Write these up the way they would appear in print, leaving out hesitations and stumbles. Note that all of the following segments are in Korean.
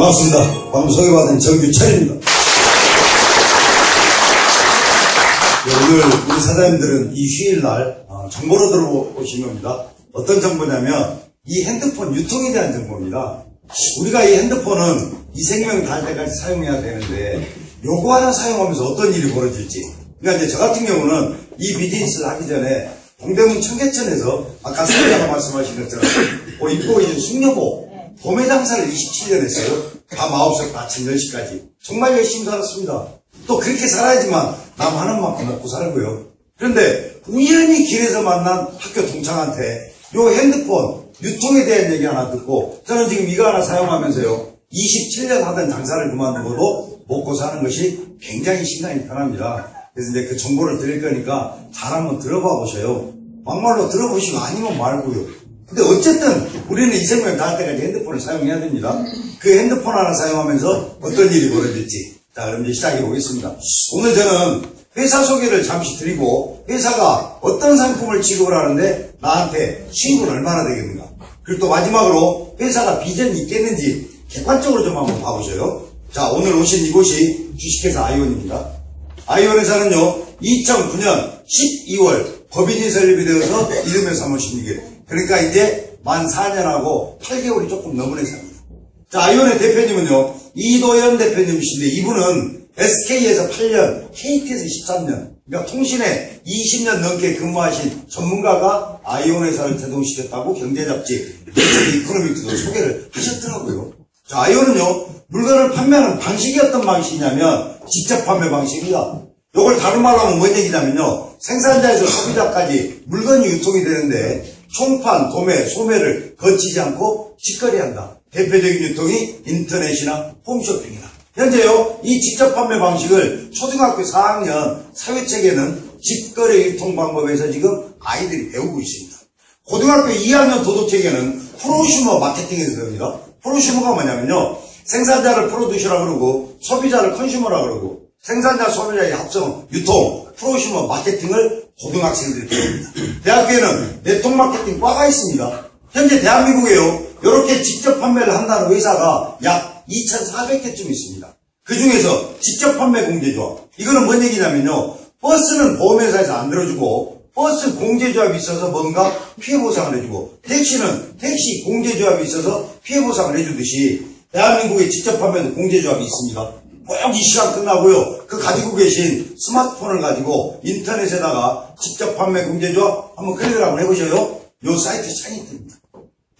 반갑습니다. 방금 소개받은 정규철입니다. 오늘 우리 사장님들은 이 휴일날 정보로 들어오신 겁니다. 어떤 정보냐면 이 핸드폰 유통에 대한 정보입니다. 우리가 이 핸드폰은 이 생명이 닿을 때까지 사용해야 되는데 요거 하나 사용하면서 어떤 일이 벌어질지. 그러니까 이제 저 같은 경우는 이 비즈니스를 하기 전에 동대문 청계천에서 아까 사장님가 말씀하신 것처럼 입고 있는 숙녀복 도매 장사를 27년 했어요. 밤 9시부터 아침 10시까지. 정말 열심히 살았습니다. 또 그렇게 살아야지만 남 하는 만큼 먹고 살고요. 그런데 우연히 길에서 만난 학교 동창한테 요 핸드폰 유통에 대한 얘기 하나 듣고 저는 지금 이거 하나 사용하면서요 27년 하던 장사를 그만두고도 먹고 사는 것이 굉장히 심장이 편합니다. 그래서 이제 그 정보를 드릴 거니까 잘 한번 들어봐 보세요. 막말로 들어보시고 아니면 말고요. 근데 어쨌든 우리는 이 생명 닿을 때까지 핸드폰을 사용해야 됩니다. 그 핸드폰 하나 사용하면서 어떤 일이 벌어질지. 자, 그럼 이제 시작해 보겠습니다. 오늘 저는 회사 소개를 잠시 드리고 회사가 어떤 상품을 취급을 하는데 나한테 수익은 얼마나 되겠는가. 그리고 또 마지막으로 회사가 비전이 있겠는지 객관적으로 좀 한번 봐보세요. 자, 오늘 오신 이곳이 주식회사 아이온입니다. 아이온 회사는요 2009년 12월 법인이 설립이 되어서 이름에 3월 16일 그러니까 이제 만 4년하고 8개월이 조금 넘은 회사입니다. 자, 아이온의 대표님은요 이도현 대표님이신데 이분은 SK에서 8년, KT에서 13년 그러니까 통신에 20년 넘게 근무하신 전문가가 아이온 회사를 대동시켰다고 경제잡지 이코노믹스도 소개를 하셨더라고요. 자, 아이온은요 물건을 판매하는 방식이 어떤 방식이냐면 직접 판매 방식입니다. 이걸 다른 말로 하면 뭔 얘기냐면요 생산자에서 소비자까지 물건이 유통이 되는데 총판, 도매, 소매를 거치지 않고 직거래한다. 대표적인 유통이 인터넷이나 홈쇼핑이다. 현재요 이 직접 판매 방식을 초등학교 4학년 사회책에는 직거래 유통 방법에서 지금 아이들이 배우고 있습니다. 고등학교 2학년 도덕책에는 프로슈머 마케팅에서 배웁니다. 프로슈머가 뭐냐면요 생산자를 프로듀서라 그러고 소비자를 컨슈머라 그러고 생산자 소비자의 합성 유통 프로슈머 마케팅을 고등학생들이 배웁니다. 대학교에는 네트워크 마케팅 과가 있습니다. 현재 대한민국에요 이렇게 직접 판매를 한다는 회사가 약 2,400개쯤 있습니다. 그 중에서 직접 판매 공제조합 이거는 뭔 얘기냐면요 버스는 보험회사에서 안 들어주고 버스 공제조합이 있어서 뭔가 피해보상을 해주고 택시는 택시 공제조합이 있어서 피해보상을 해주듯이 대한민국에 직접 판매도 공제조합이 있습니다. 꼭 이 시간 끝나고요 그 가지고 계신 스마트폰을 가지고 인터넷에다가 직접 판매 공제조합 한번 클릭을 한번 해보셔요. 요 사이트 창이 뜹니다.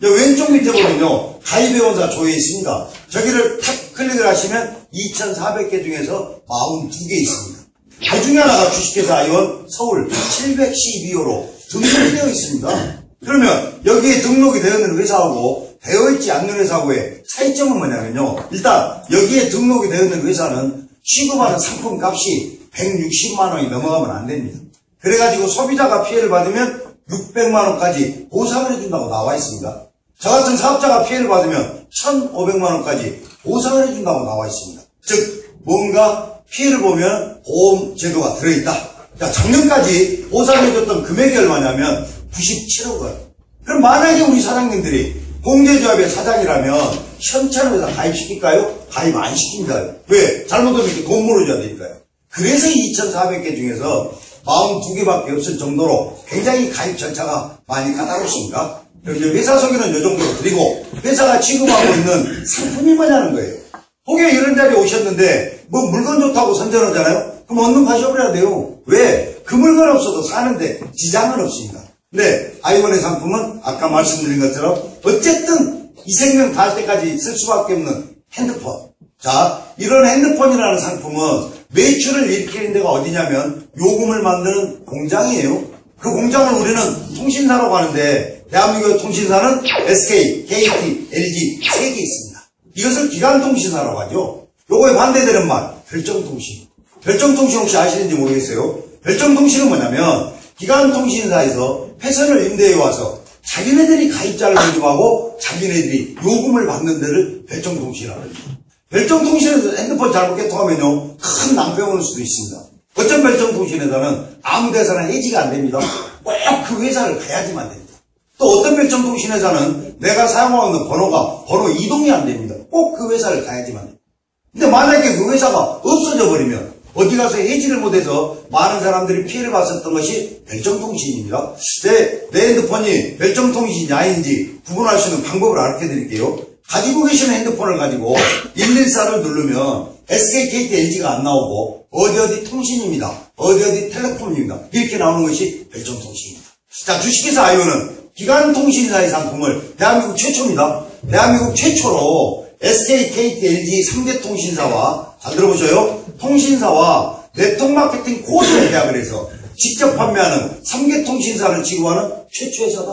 왼쪽 밑에 보면요 가입회원사 조회에 있습니다. 저기를 탁 클릭을 하시면 2,400개 중에서 42개 있습니다. 그 중에 하나가 주식회사 아이온 서울 712호로 등록이 되어 있습니다. 그러면 여기에 등록이 되어 있는 회사하고 되어있지 않는 회사하고의 차이점은 뭐냐면요 일단 여기에 등록이 되어 있는 회사는 취급하는 상품 값이 160만원이 넘어가면 안 됩니다. 그래가지고 소비자가 피해를 받으면 600만원까지 보상을 해준다고 나와 있습니다. 저 같은 사업자가 피해를 받으면 1,500만원까지 보상을 해준다고 나와 있습니다. 즉 뭔가 피해를 보면 보험 제도가 들어있다. 자, 작년까지 보상해줬던 금액이 얼마냐면 97억 원. 그럼 만약에 우리 사장님들이 공제조합의 사장이라면 현찰회사 가입시킬까요? 가입 안 시킵니다. 왜? 잘못하면 이렇게 돈 물어줘야 되니까요. 그래서 2,400개 중에서 42개밖에 없을 정도로 굉장히 가입 절차가 많이 까다롭습니다. 그럼 이제 회사 소개는 이 정도로 드리고 회사가 취급하고 있는 상품이 뭐냐는 거예요. 혹여 이런 자리에 오셨는데 뭐 물건 좋다고 선전하잖아요. 그럼 얼른 가셔버려야 돼요. 왜? 그 물건 없어도 사는데 지장은 없습니다. 근데 아이온의 상품은 아까 말씀드린 것처럼 어쨌든 이 생명 닿을 때까지 쓸 수밖에 없는 핸드폰. 자, 이런 핸드폰이라는 상품은 매출을 일으키는 데가 어디냐면 요금을 만드는 공장이에요. 그 공장을 우리는 통신사라고 하는데 대한민국의 통신사는 SK, KT, LG 3개 있습니다. 이것을 기간통신사라고 하죠. 요거에 반대되는 말 별정통신. 별정통신 혹시 아시는지 모르겠어요. 별정통신은 뭐냐면 기간통신사에서 회선을 임대해 와서 자기네들이 가입자를 모집하고 자기네들이 요금을 받는 데를 별정통신이라고 합니다. 별정통신에서 핸드폰 잘못 개통하면요 큰 낭패가 올 수도 있습니다. 어떤 별정통신에서는 아무 데서나 해지가 안 됩니다. 꼭 그 회사를 가야지만 됩니다. 또 어떤 별정통신회사는 내가 사용하고 있는 번호가 번호 이동이 안 됩니다. 꼭 그 회사를 가야지만 돼. 근데 만약에 그 회사가 없어져 버리면 어디 가서 해지를 못해서 많은 사람들이 피해를 봤었던 것이 별정통신입니다. 내 핸드폰이 별정통신이 아닌지 구분할 수 있는 방법을 알려 드릴게요. 가지고 계시는 핸드폰을 가지고 114를 누르면 SK, KT, LG가 안 나오고 어디 통신입니다. 어디 텔레콤입니다. 이렇게 나오는 것이 별정통신입니다. 자, 주식회사 아이오는 기간통신사의 상품을 대한민국 최초입니다. 대한민국 최초로 SK, KT, LG 3대 통신사와, 잘 들어보셔요. 통신사와 네트워크마케팅 코드를 계약을 해서 직접 판매하는 3개 통신사를 취급하는 최초 회사다.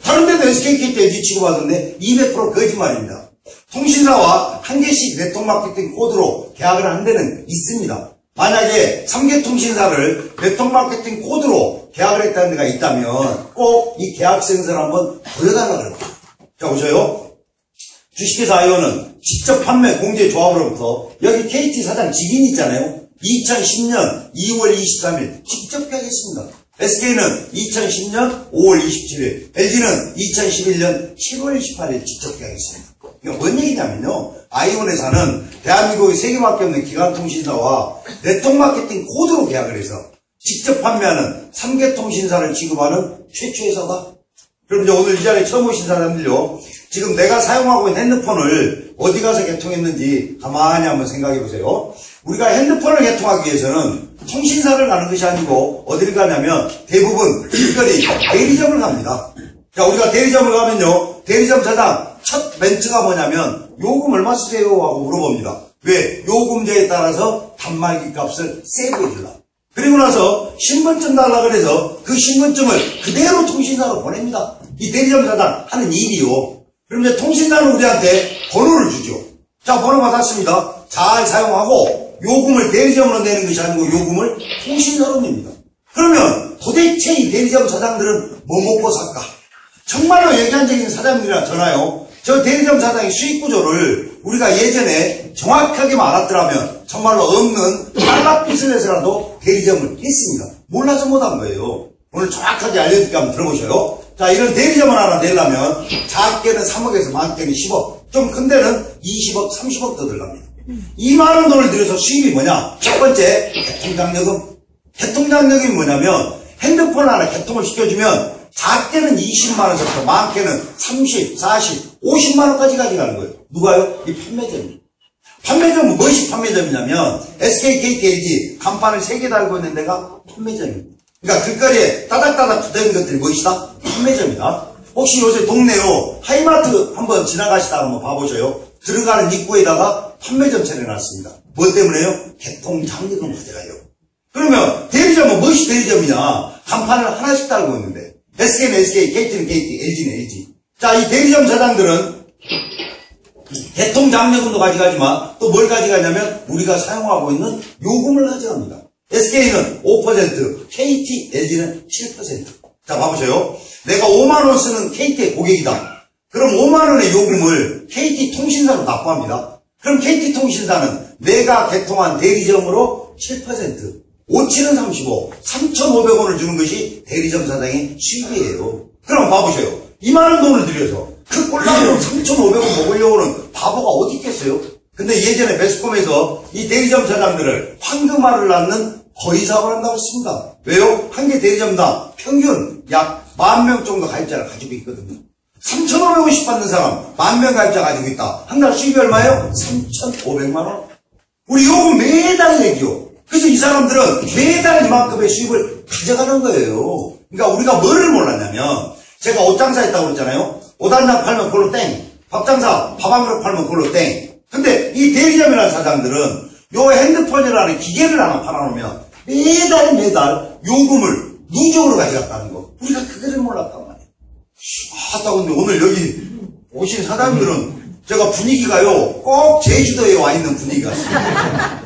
다른 데도 SK, KT, LG 취급하던데 200% 거짓말입니다. 통신사와 한 개씩 네트워크마케팅 코드로 계약을 한 데는 있습니다. 만약에 3개 통신사를 네트워크마케팅 코드로 계약을 했다는 데가 있다면 꼭 이 계약서를 한번 보여달라고 그럽니다. 자, 보셔요. 주식회사 아이오는 직접 판매 공제 조합으로부터 여기 KT 사장 직인 있잖아요. 2010년 2월 23일 직접 계약했습니다. SK는 2010년 5월 27일, LG는 2011년 7월 28일 직접 계약했습니다. 이게 뭔 얘기냐면요. 아이온 회사는 대한민국에 3개밖에 없는 기간통신사와 네트워크마케팅 코드로 계약을 해서 직접 판매하는 3개 통신사를 취급하는 최초 회사다. 그럼 이제 오늘 이 자리에 처음 오신 사람들요. 지금 내가 사용하고 있는 핸드폰을 어디 가서 개통했는지 가만히 한번 생각해 보세요. 우리가 핸드폰을 개통하기 위해서는 통신사를 가는 것이 아니고 어디를 가냐면 대부분 길거리 대리점을 갑니다. 자, 우리가 대리점을 가면요. 대리점 사장 첫 멘트가 뭐냐면 요금 얼마 쓰세요? 하고 물어봅니다. 왜? 요금제에 따라서 단말기 값을 세이브해 주려. 그리고 나서 신분증 달라 그래서 그 신분증을 그대로 통신사로 보냅니다. 이 대리점 사장 하는 일이요. 그럼 이제 통신사는 우리한테 번호를 주죠. 자, 번호 받았습니다. 잘 사용하고 요금을 대리점으로 내는 것이 아니고 요금을 통신사로 냅니다. 그러면 도대체 이 대리점 사장들은 뭐 먹고 살까? 정말로 예견적인 사장님이라잖아요. 저 대리점 사장의 수익 구조를 우리가 예전에 정확하게 알았더라면 정말로 없는 딸락빚을 해서라도 대리점을 했습니다. 몰라서 못한 거예요. 오늘 정확하게 알려드릴까 한번 들어보셔요. 자, 이런 대리점을 하나 내려면 작게는 3억에서 많게는 10억, 좀 큰 데는 20억, 30억 더 들어갑니다. 이 많은 돈을 들여서 수입이 뭐냐? 첫 번째, 개통장려금. 개통장려금이 뭐냐면 핸드폰 하나 개통을 시켜주면 작게는 20만원부터 많게는 30, 40, 50만원까지 가져가는 거예요. 누가요? 이 판매점입니다. 판매점은 무엇이 판매점이냐면 SK, KT, LG 간판을 3개 달고 있는 데가 판매점입니다. 그러니까 길거리에 따닥따닥 붙어있는 것들이 무엇이다? 판매점이다. 혹시 요새 동네로 하이마트 한번 지나가시다가 한번 봐보셔요. 들어가는 입구에다가 판매점 차려놨습니다. 뭐 때문에요? 개통장려금 가져가요. 그러면 대리점은 무엇이 대리점이냐? 간판을 하나씩 달고 있는데 SK는 SK, KT는 KT, LG는 LG. 자, 이 대리점 사장들은 개통장려금도 가져가지만 또 뭘 가져가냐면 우리가 사용하고 있는 요금을 가져갑니다. SK는 5%, KT, LG는 7%. 자, 봐보세요. 내가 5만원 쓰는 KT의 고객이다. 그럼 5만원의 요금을 KT 통신사로 납부합니다. 그럼 KT 통신사는 내가 개통한 대리점으로 7%, 5,7은 35, 3,500원을 주는 것이 대리점 사장의 수익이에요. 그럼 봐보세요. 이만한 돈을 들여서 그 꼴라면 3,500원 먹으려고는 바보가 어디 있겠어요? 근데 예전에 매스컴에서 이 대리점 사장들을 황금알을 낳는 거위사업을 한다고 했습니다. 왜요? 한 개 대리점당 평균 약 10,000명 정도 가입자를 가지고 있거든요. 3,500원씩 받는 사람 10,000명 가입자 가지고 있다. 한 달 수입이 얼마예요? 3,500만원. 우리 요금 매달 내기요. 그래서 이 사람들은 매달 이만큼의 수입을 가져가는 거예요. 그러니까 우리가 뭐를 몰랐냐면 제가 옷 장사 했다고 그랬잖아요. 옷 한 장 팔면 그걸로 땡. 밥 장사 밥 한 그릇 팔면 그걸로 땡. 근데 이 대리점이라는 사장들은 요 핸드폰이라는 기계를 하나 팔아놓으면 매달 요금을 누적으로 가져갔다는 거. 우리가 그거를 몰랐단 말이에요. 근데 오늘 여기 오신 사장님들은 제가 분위기가요 꼭 제주도에 와 있는 분위기 같습니다.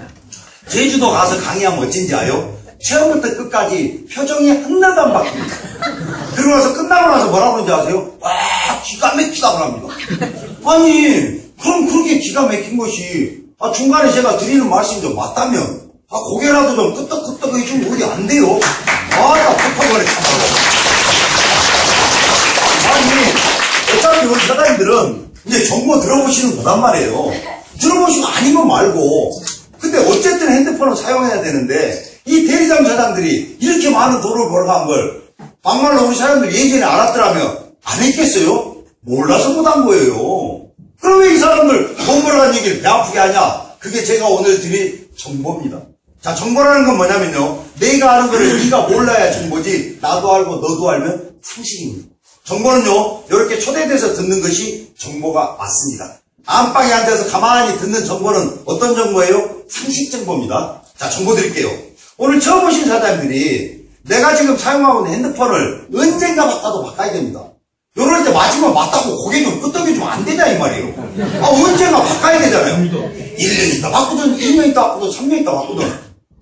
제주도 가서 강의하면 어쩐지 아요? 처음부터 끝까지 표정이 하나도 안 바뀝니다. 그러고 나서 끝나고 나서 뭐라고 그러는지 아세요? 와, 기가 막히다고 합니다. 아니, 그럼 그렇게 기가 막힌 것이, 중간에 제가 드리는 말씀이 좀 맞다면, 고개라도 좀 끄떡끄떡 해주면 어디 안 돼요? 나 폭파버려, 참아요. 아니, 어차피 우리 사장님들은 이제 정보 들어보시는 거단 말이에요. 들어보시고 아니면 말고. 근데 어쨌든 핸드폰을 사용해야 되는데 이 대리점 사장들이 이렇게 많은 돈을 벌어간 걸 막말로 우리 사람들 예전에 알았더라면 안 했겠어요? 몰라서 못한 거예요. 그럼 왜 이 사람들 돈 벌어간 얘기를 배 아프게 하냐? 그게 제가 오늘 드릴 정보입니다. 자, 정보라는 건 뭐냐면요. 내가 아는 거를 네가 몰라야 정보지 나도 알고 너도 알면 상식입니다. 정보는요. 이렇게 초대돼서 듣는 것이 정보가 맞습니다. 안방에 앉아서 가만히 듣는 정보는 어떤 정보예요? 상식 정보입니다. 자, 정보 드릴게요. 오늘 처음 오신 사장님들이 내가 지금 사용하고 있는 핸드폰을 언젠가 바꿔도 바꿔야 됩니다. 요럴 때 맞으면 맞다고 고개 좀 끄덕여주면 안 되냐 이 말이에요. 언젠가 바꿔야 되잖아요. 1년 있다 바꾸든 2년 있다 바꾸든 3년 있다 바꾸든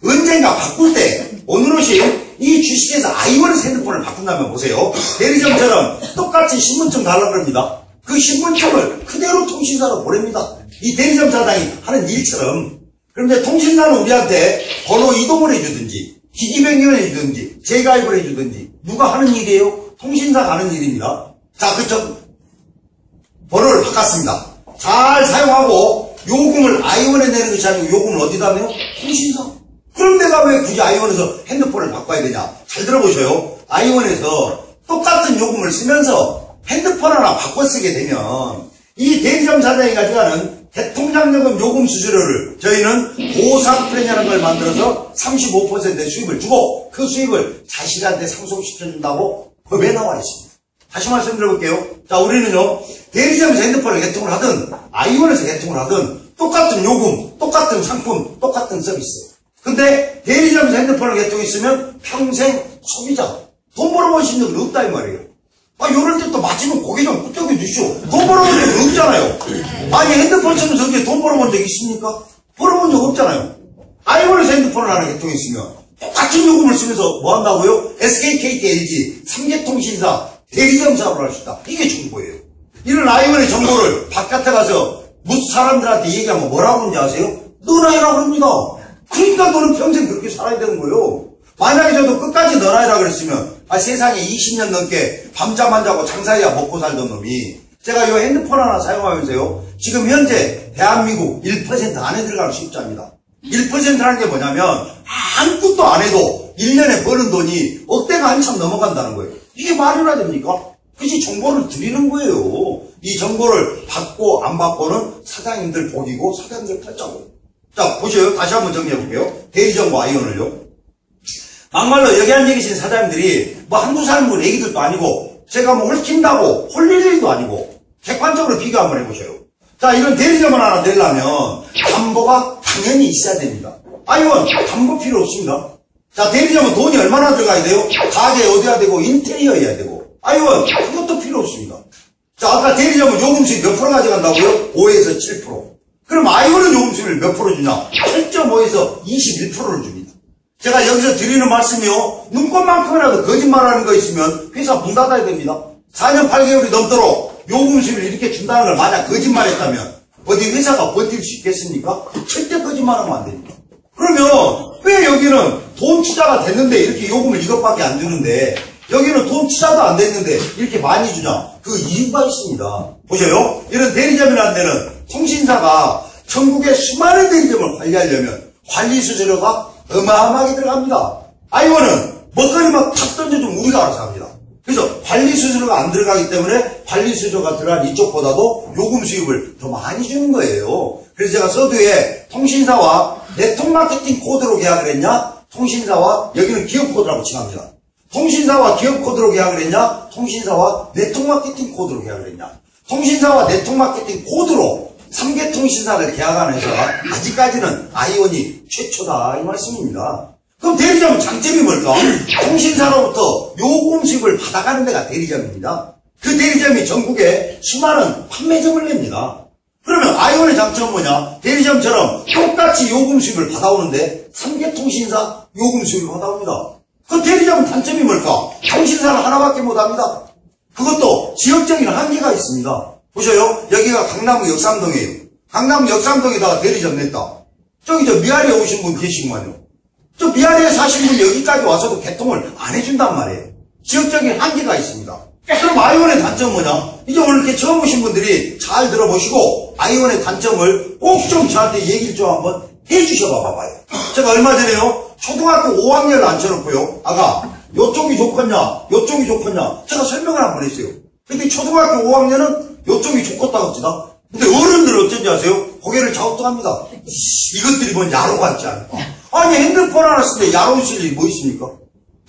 언젠가 바꿀 때 오늘옷이 이 주식에서 아이원에서 핸드폰을 바꾼다면 보세요. 대리점처럼 똑같이 신분증 달라고 합니다. 그 신분증을 그대로 통신사로 보냅니다. 이 대리점 사장이 하는 일처럼. 그런데 통신사는 우리한테 번호 이동을 해주든지 기기 변경을 해주든지 재가입을 해주든지 누가 하는 일이에요? 통신사가 하는 일입니다. 자, 그쪽 번호를 바꿨습니다. 잘 사용하고 요금을 아이원에 내는 것이 아니고 요금을 어디다 내요? 통신사. 그럼 내가 왜 굳이 아이원에서 핸드폰을 바꿔야 되냐? 잘 들어보셔요. 아이원에서 똑같은 요금을 쓰면서 핸드폰 하나 바꿔 쓰게 되면 이 대리점 사장이 가져가는 대통령요금 요금 수수료를 저희는 보상 프레미라는 걸 만들어서 35%의 수입을 주고 그 수입을 자식한테 상속시켜준다고 법에 나와 있습니다. 다시 말씀드려볼게요. 자, 우리는요, 대리점에서 핸드폰을 개통을 하든, 아이원에서 개통을 하든, 똑같은 요금, 똑같은 상품, 똑같은 서비스. 근데, 대리점에서 핸드폰을 개통했으면 평생 소비자. 돈 벌어보신 적은 없다, 이 말이에요. 요럴 때 또 맞으면 고개 좀 끄덕여 주시오. 돈 벌어본 적이 없잖아요. 아니, 핸드폰 쓰면서 언제 돈 벌어본 적 있습니까? 벌어본 적 없잖아요. 아이원에서 핸드폰을 하나 개통했으면, 똑같은 요금을 쓰면서 뭐 한다고요? SK, KT, LG, 3개 통신사, 대리점 사업을 할 수 있다. 이게 정보예요. 이런 아이원의 정보를 바깥에 가서 사람들한테 얘기하면 뭐라고 하는지 아세요? 너나 해라 그럽니다. 그러니까 너는 평생 그렇게 살아야 되는 거예요. 만약에 저도 끝까지 너나 해라 그랬으면 세상에 20년 넘게 밤잠 안 자고 장사해야 먹고 살던 놈이 제가 이 핸드폰 하나 사용하면서요. 지금 현재 대한민국 1% 안에 들어가는 수입자입니다. 1%라는 게 뭐냐면 아무것도 안 해도 1년에 버는 돈이 억대가 한참 넘어간다는 거예요. 이게 말이나 됩니까? 그것이 정보를 드리는 거예요. 이 정보를 받고 안 받고는 사장님들 복이고 사장님들 팔자고. 자, 보셔요. 다시 한번 정리해 볼게요. 대리점과 아이원을요. 막말로 여기 앉아 계신 사장님들이 뭐 한두 사람은 애기들도 아니고 제가 뭐 홀킨다고 홀릴 일도 아니고 객관적으로 비교 한번 해보셔요. 자, 이런 대리점을 하나 내려면 담보가 당연히 있어야 됩니다. 아이원 담보 필요 없습니다. 자, 대리점은 돈이 얼마나 들어가야 돼요? 가게 어디야 되고 인테리어여야 되고. 아이원 그것도 필요 없습니다. 자, 아까 대리점은 요금 수입 몇 프로 가져간다고요? 5에서 7%. 그럼 아이원은 요금 수입을 몇 프로 주냐? 8.5에서 21%를 줍니다. 제가 여기서 드리는 말씀이요. 눈꽃만큼이라도 거짓말하는 거 있으면 회사 문 닫아야 됩니다. 4년 8개월이 넘도록 요금 수입을 이렇게 준다는 걸 만약 거짓말했다면 어디 회사가 버틸 수 있겠습니까? 절대 거짓말하면 안 됩니다. 그러면 왜 여기는 돈 투자가 됐는데 이렇게 요금을 이것밖에 안 주는데 여기는 돈 투자도 안 됐는데 이렇게 많이 주냐? 그 이유가 있습니다. 보셔요. 이런 대리점이라는 데는 통신사가 전국의 수많은 대리점을 관리하려면 관리 수수료가 어마어마하게 들어갑니다. 아이원은 먹거리만 탁 던져주면 우리가 알아서 합니다. 그래서 관리 수수료가 안 들어가기 때문에 관리 수수료가 들어간 이쪽보다도 요금 수입을 더 많이 주는 거예요. 그래서 제가 서두에 통신사와 네트워크 마케팅 코드로 계약을 했냐? 통신사와 여기는 기업 코드라고 칭합니다. 통신사와 기업 코드로 계약을 했냐? 통신사와 네트워크 마케팅 코드로 계약을 했냐? 통신사와 네트워크 마케팅 코드로 3개 통신사를 계약하는 회사가 아직까지는 아이원이 최초다 이 말씀입니다. 그럼 대리점은 장점이 뭘까? 통신사로부터 요금 수입을 받아가는 데가 대리점입니다. 그 대리점이 전국에 수많은 판매점을 냅니다. 그러면 아이원의 장점은 뭐냐? 대리점처럼 똑같이 요금 수입을 받아오는데 3개 통신사 요금 수입을 받아옵니다. 그 대리점은 단점이 뭘까? 통신사는 하나밖에 못합니다. 그것도 지역적인 한계가 있습니다. 보셔요. 여기가 강남구 역삼동이에요. 강남구 역삼동에다가 대리점 냈다. 저기 저 미아리에 오신 분 계시구만요. 저 미아리에 사신 분이 여기까지 와서도 개통을 안 해준단 말이에요. 지역적인 한계가 있습니다. 그럼 아이원의 단점은 뭐냐? 이제 오늘 이렇게 처음 오신 분들이 잘 들어보시고 아이온의 단점을 꼭 좀 저한테 얘기를 좀 한번 해주셔 봐봐요. 제가 얼마 전에요 초등학교 5학년을 앉혀놓고요 아가 요쪽이 좋겠냐 요쪽이 좋겠냐 제가 설명을 한번 했어요. 근데 초등학교 5학년은 요쪽이 좋겠다고 합니다. 근데 어른들은 어쩐지 아세요? 고개를 자욱합니다. 이것들이 뭔 야로 같지 않고. 아니 핸드폰 하나 쓰는데 야로 쓸 일이 뭐 있습니까?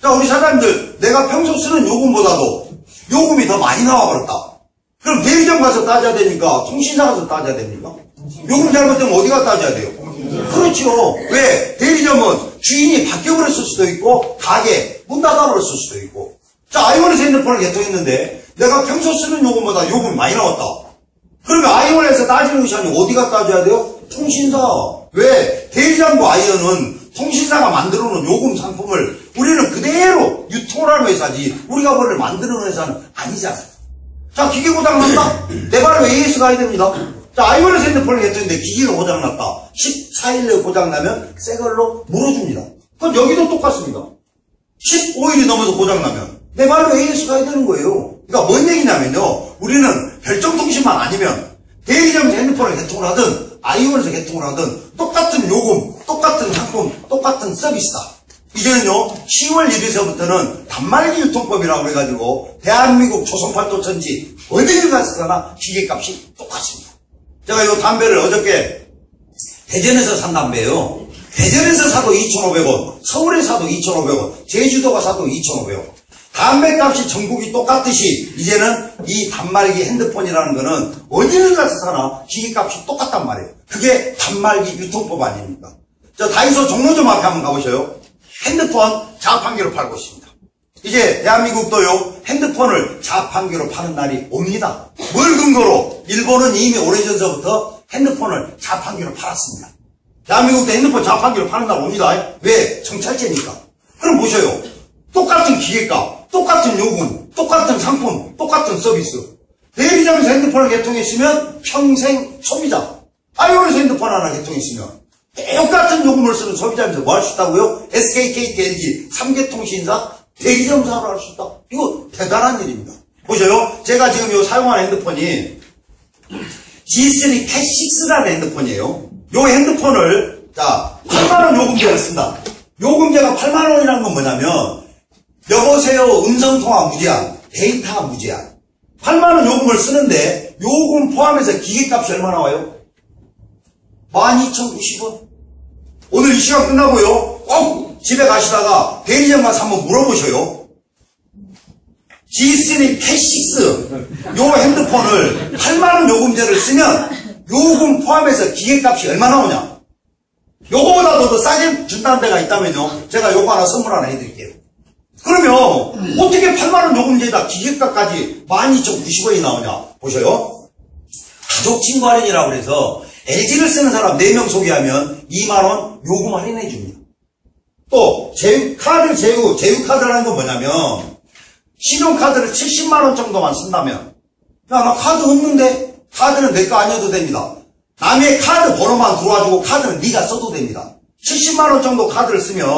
자 우리 사장님들 내가 평소 쓰는 요금보다도 요금이 더 많이 나와버렸다. 그럼 대리점 가서 따져야 됩니까? 통신사 가서 따져야 됩니까? 요금 잘못되면 어디가 따져야 돼요? 그렇죠. 왜? 대리점은 주인이 바뀌어버렸을 수도 있고 가게 문 닫아버렸을 수도 있고. 자 아이원에서 핸드폰을 개통했는데 내가 평소 쓰는 요금보다 요금이 많이 나왔다. 그러면 아이원에서 따지는 것이 아니고 어디가 따져야 돼요? 통신사. 왜? 대리점과 아이원은 통신사가 만들어놓은 요금 상품을 우리는 그대로 유통을 하는 회사지 우리가 뭐를 만드는 회사는 아니잖아. 자 기계 고장났다? 내 바로 AS 가야 됩니다. 자 아이원에서 핸드폰을 개통했는데 기계가 고장났다. 14일 내에 고장나면 새 걸로 물어줍니다. 그건 여기도 똑같습니다. 15일이 넘어서 고장나면 내 말로 AS 가야 되는 거예요. 그러니까 뭔 얘기냐면요. 우리는 별정통신만 아니면 대리점에서 핸드폰을 개통을 하든 아이온에서 개통을 하든 똑같은 요금, 똑같은 상품, 똑같은 서비스다. 이제는요 10월 1일서부터는 단말기 유통법이라고 해가지고 대한민국 조선팔도천지 어디를 갔으나 기계값이 똑같습니다. 제가 이 담배를 어저께 대전에서 산 담배예요. 대전에서 사도 2,500원, 서울에 사도 2,500원, 제주도가 사도 2,500원. 담배값이 전국이 똑같듯이 이제는 이 단말기 핸드폰이라는 거는 어디를 가서 사나 기계값이 똑같단 말이에요. 그게 단말기 유통법 아닙니까? 저 다이소 종로점 앞에 한번 가보셔요. 핸드폰 자판기로 팔고 있습니다. 이제 대한민국도요 핸드폰을 자판기로 파는 날이 옵니다. 뭘 근거로? 일본은 이미 오래전서부터 핸드폰을 자판기로 팔았습니다. 대한민국도 핸드폰 자판기로 파는 날 옵니다. 왜? 정찰제니까. 그럼 보셔요. 똑같은 기계값, 똑같은 요금, 똑같은 상품, 똑같은 서비스. 대리점에서 핸드폰을 개통했으면 평생 소비자. 아이온에서 핸드폰 하나 개통했으면 똑같은 요금을 쓰는 소비자면서 뭐 할 수 있다고요? SK, KT, LG 3개 통신사 대리점 사업을 할 수 있다. 이거 대단한 일입니다. 보셔요. 제가 지금 요 사용하는 핸드폰이 G3 캣6라는 핸드폰이에요. 요 핸드폰을 자 8만원 요금제를 쓴다. 요금제가 8만원이라는 건 뭐냐면 여보세요 음성통화 무제한, 데이터 무제한 8만원 요금을 쓰는데 요금 포함해서 기계값이 얼마 나와요? 12,090원. 오늘 이 시간 끝나고요 꼭 집에 가시다가 대리점 가서 한번 물어보셔요. G3 캣6 요 핸드폰을 8만원 요금제를 쓰면 요금 포함해서 기계값이 얼마 나오냐? 요거보다도 더 싸게 준다는 데가 있다면요 제가 요거 하나 선물 하나 해드릴게요. 그러면 어떻게 8만원 요금제에다 기계값까지 12,090원이 나오냐? 보셔요. 가족 친구 할인이라고 해서 LG를 쓰는 사람 4명 소개하면 2만원 요금 할인해 줍니다. 또 제휴카드라는 건 뭐냐면 신용카드를 70만원 정도만 쓴다면 야 나 카드 없는데 카드는 내 거 아니어도 됩니다. 남의 카드 번호만 들어와주고 카드는 네가 써도 됩니다. 70만원 정도 카드를 쓰면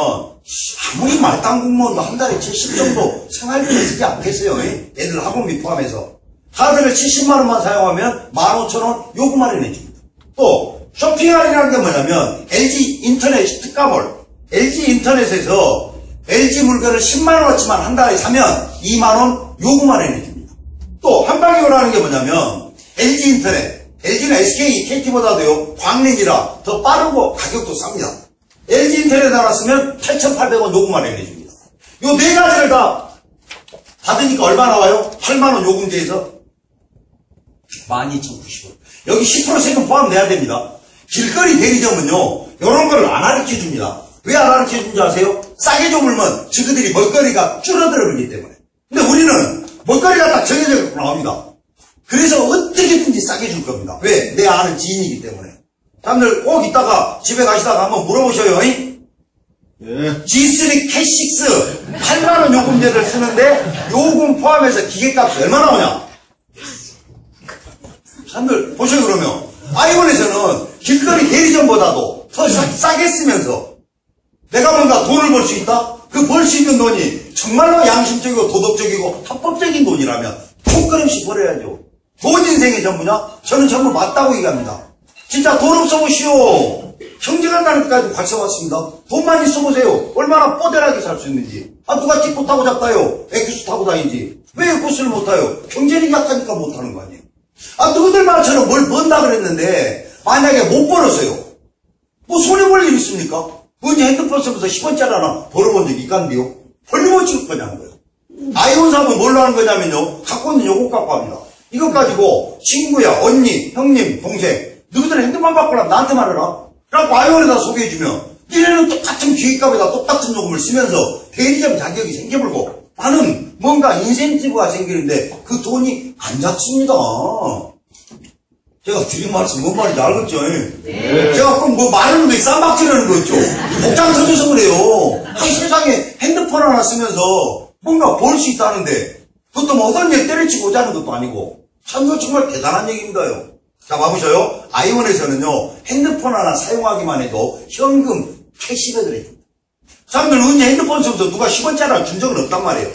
아무리 말단 공무원도 한 달에 70 정도 생활비를 쓰지 않겠어요. 애들 학원비 포함해서. 카드를 70만원만 사용하면 15,000원 요금 할인해줍니다. 또 쇼핑 할인이라는 게 뭐냐면 LG 인터넷 특가몰 LG 인터넷에서 LG 물건을 10만원어치만 한 달에 사면 2만원 요금 할인해줍니다. 또 한방이오라는 게 뭐냐면 LG 인터넷 LG는 SK, KT보다도요 광랜이라 더 빠르고 가격도 쌉니다. LG 인터넷 하나 쓰면 8,800원 요금 할인해줍니다. 요 네 가지를 다 받으니까 얼마 나와요? 8만원 요금제에서 12,090원. 여기 10% 세금 포함돼야 됩니다. 길거리 대리점은요 이런 걸 안 가르쳐줍니다. 왜 안 가르쳐주는지 아세요? 싸게 좀 물면 저그들이 먹거리가 줄어들어 버리기 때문에. 근데 우리는 먹거리가 딱 정해져 나옵니다. 그래서 어떻게든지 싸게 줄 겁니다. 왜? 내 아는 지인이기 때문에. 사람들 꼭 이따가 집에 가시다가 한번 물어보셔요. G3 캣6 8만원 요금제를 쓰는데 요금 포함해서 기계값이 얼마 나오냐? 사람들 보셔요. 그러면 아이폰에서는 길거리 대리점보다도 더 싸게 쓰면서 내가 뭔가 돈을 벌 수 있다? 그 벌 수 있는 돈이 정말로 양심적이고 도덕적이고 합법적인 돈이라면 톡 끊임없이 벌어야죠. 돈 인생의 전부냐? 저는 전부 맞다고 얘기합니다. 진짜 돈 없어보시오. 형제간다는 데까지 같이 왔습니다. 돈만 있어보세요. 얼마나 뽀대하게 살 수 있는지. 누가 뒷고 타고 잡다요? 엑기스 타고 다니지. 왜 엑기스를 못 타요? 경제력이 약하니까 못 타는 거 아니에요? 누구들만처럼 뭘 번다 그랬는데 만약에 못 벌었어요. 뭐 손해볼 일 있습니까? 언제 핸드폰 쓰면서 10원짜리 하나 벌어본 적이 있간데요? 벌리고 찍을 거냐는 거예요. 아이온 사업은 뭘로 하는 거냐면요. 갖고 있는 요것 갖고 합니다. 이것 가지고 친구야, 언니, 형님, 동생 너희들 핸드폰 바꾸려면 나한테 말해라. 그래갖고 아이온에다 소개해주면 니네는 똑같은 기획값에다 똑같은 요금을 쓰면서 대리점 자격이 생겨버리고 나는 뭔가 인센티브가 생기는데 그 돈이 안 잡습니다. 제가 드린 말씀 뭔 말인지 알겠죠? 네. 제가 그럼 뭐 말하는 게 쌈박질하는 거 있죠? 복장 터져서 그래요. 세상에 핸드폰 하나 쓰면서 뭔가 벌 수 있다는데 그것도 뭐 어떤 일 때려치고 오자는 것도 아니고 참 이거 정말 대단한 얘기입니다요. 자, 봐보셔요. 아이온에서는요, 핸드폰 하나 사용하기만 해도 현금 캐시백을 해줍니다. 사람들 언제 핸드폰 쓰면서 누가 10원짜리 준 적은 없단 말이에요.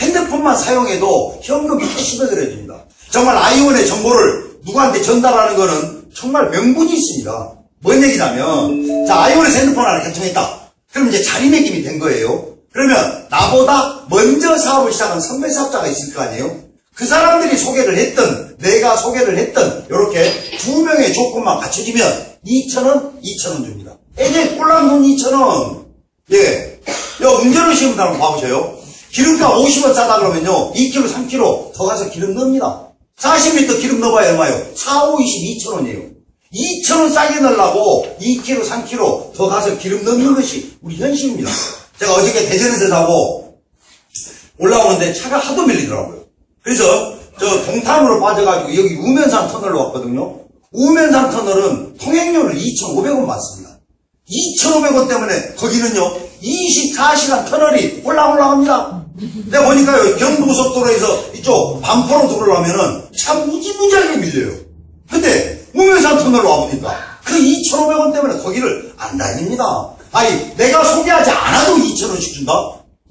핸드폰만 사용해도 현금 캐시백을 해줍니다. 정말 아이온의 정보를 누구한테 전달하는 거는 정말 명분이 있습니다. 뭔 얘기냐면, 자, 아이온에서 핸드폰 하나 결정했다. 그럼 이제 자리매김이 된 거예요. 그러면 나보다 먼저 사업을 시작한 선배 사업자가 있을 거 아니에요? 그 사람들이 소개를 했던, 내가 소개를 했던, 요렇게 두 명의 조건만 갖춰지면 2,000원, 2,000원 줍니다. 애들 꼴랑 돈 2,000원. 예. 운전을 시험 한번 봐보세요. 기름값 50원 싸다 그러면요, 2kg, 3kg 더 가서 기름 넣습니다. 40리터 기름 넣어봐야 얼마예요? 4, 5, 20, 2,000원이에요. 2,000원 싸게 넣으려고 2kg, 3kg 더 가서 기름 넣는 것이 우리 현실입니다. 제가 어저께 대전에서 자고 올라오는데 차가 하도 밀리더라고요. 그래서 저 동탄으로 빠져가지고 여기 우면산 터널로 왔거든요. 우면산 터널은 통행료를 2,500원 받습니다. 2,500원 때문에 거기는요 24시간 터널이 올라갑니다. 내가 보니까요 경부고속도로에서 이쪽 반포로 들어오려면은 차 무지무지하게 밀려요. 근데 우면산 터널로 와보니까 그 2,500원 때문에 거기를 안 다닙니다. 아니 내가 소개하지 않아도 2,000원씩 준다?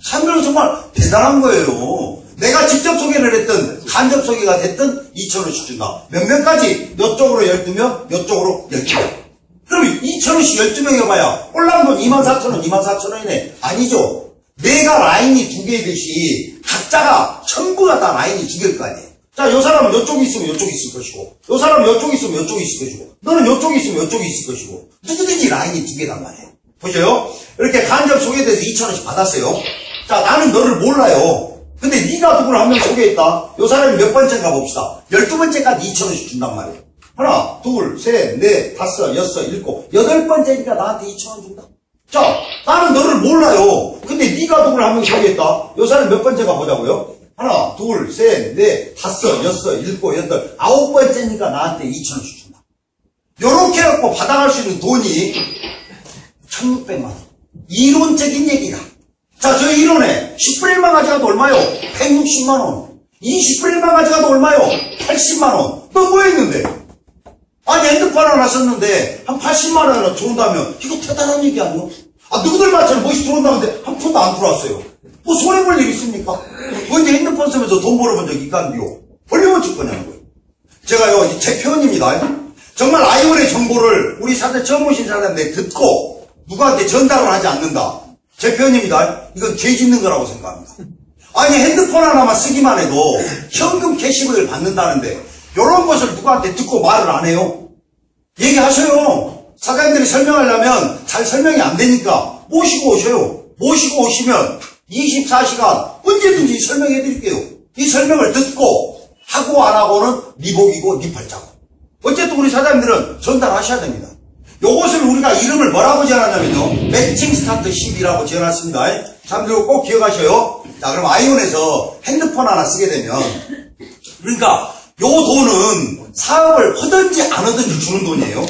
참여는 정말 대단한 거예요. 내가 직접 소개를 했든 간접 소개가 됐든 2,000원씩 준다. 몇 명까지? 이쪽으로 12명, 이쪽으로 12명. 그럼 2,000원씩 12명 해봐야 꼴랑돈 24,000원, 24,000원이네. 아니죠. 내가 라인이 두 개이듯이 각자가 전부가 다 라인이 두 개일 거 아니에요. 자, 요 사람은 요쪽에 있으면 요쪽에 있을 것이고, 요 사람은 요쪽에 있으면 요쪽에 있을 것이고, 너는 요쪽에 있으면 요쪽에 있을 것이고, 누구든지 라인이 두 개란 말이에요. 보세요. 이렇게 간접 소개돼서 2,000원씩 받았어요. 자, 나는 너를 몰라요. 근데 네가 누구를 한 명 소개했다. 요 사람이 몇 번째인가 봅시다. 12번째까지 2,000원씩 준단 말이에요. 하나, 둘, 셋, 넷, 다섯, 여섯, 일곱, 8번째니까 나한테 2,000원 준다. 자, 나는 너를 몰라요. 근데 네가 누구를 한 명 소개했다. 요 사람이 몇 번째가 보자고요. 하나, 둘, 셋, 넷, 다섯, 여섯, 일곱, 여덟, 9번째니까 나한테 2,000원씩 준다. 요렇게 해갖고 받아갈 수 있는 돈이 1,600만 원. 이론적인 얘기다. 자, 저 이론에 10분의 1만 가져가도 얼마요? 160만 원. 20분의 1만 가져가도 얼마요? 80만 원. 너 뭐 했는데? 아니, 핸드폰 하나 썼는데 한 80만 원이나 들어온다면 이거 대단한 얘기 아니요? 누구들만처럼 멋이 들어온다는데 한 푼도 안 들어왔어요. 뭐 손해볼 일 있습니까? 언제 핸드폰 쓰면서 돈 벌어본 적이 있간디요? 벌리면 줄 거냐는 거예요. 제가요, 제 표현입니다. 정말 아이온의 정보를 우리 사들 처음 오신 사람한테 듣고 누구한테 전달을 하지 않는다. 제 표현입니다. 이건 죄 짓는 거라고 생각합니다. 아니 핸드폰 하나만 쓰기만 해도 현금 캐시백을 받는다는데 이런 것을 누구한테 듣고 말을 안 해요? 얘기하셔요. 사장님들이 설명하려면 잘 설명이 안 되니까 모시고 오셔요. 모시고 오시면 24시간 언제든지 설명해 드릴게요. 이 설명을 듣고 하고 안 하고는 네 복이고 네 팔자고. 어쨌든 우리 사장님들은 전달하셔야 됩니다. 요것을 우리가 이름을 뭐라고 지어놨냐면요. 매칭 스타트 10이라고 지어놨습니다. 사람들 꼭 기억하셔요. 자, 그럼 아이온에서 핸드폰 하나 쓰게 되면, 그러니까 요 돈은 사업을 하든지 안 하든지 주는 돈이에요.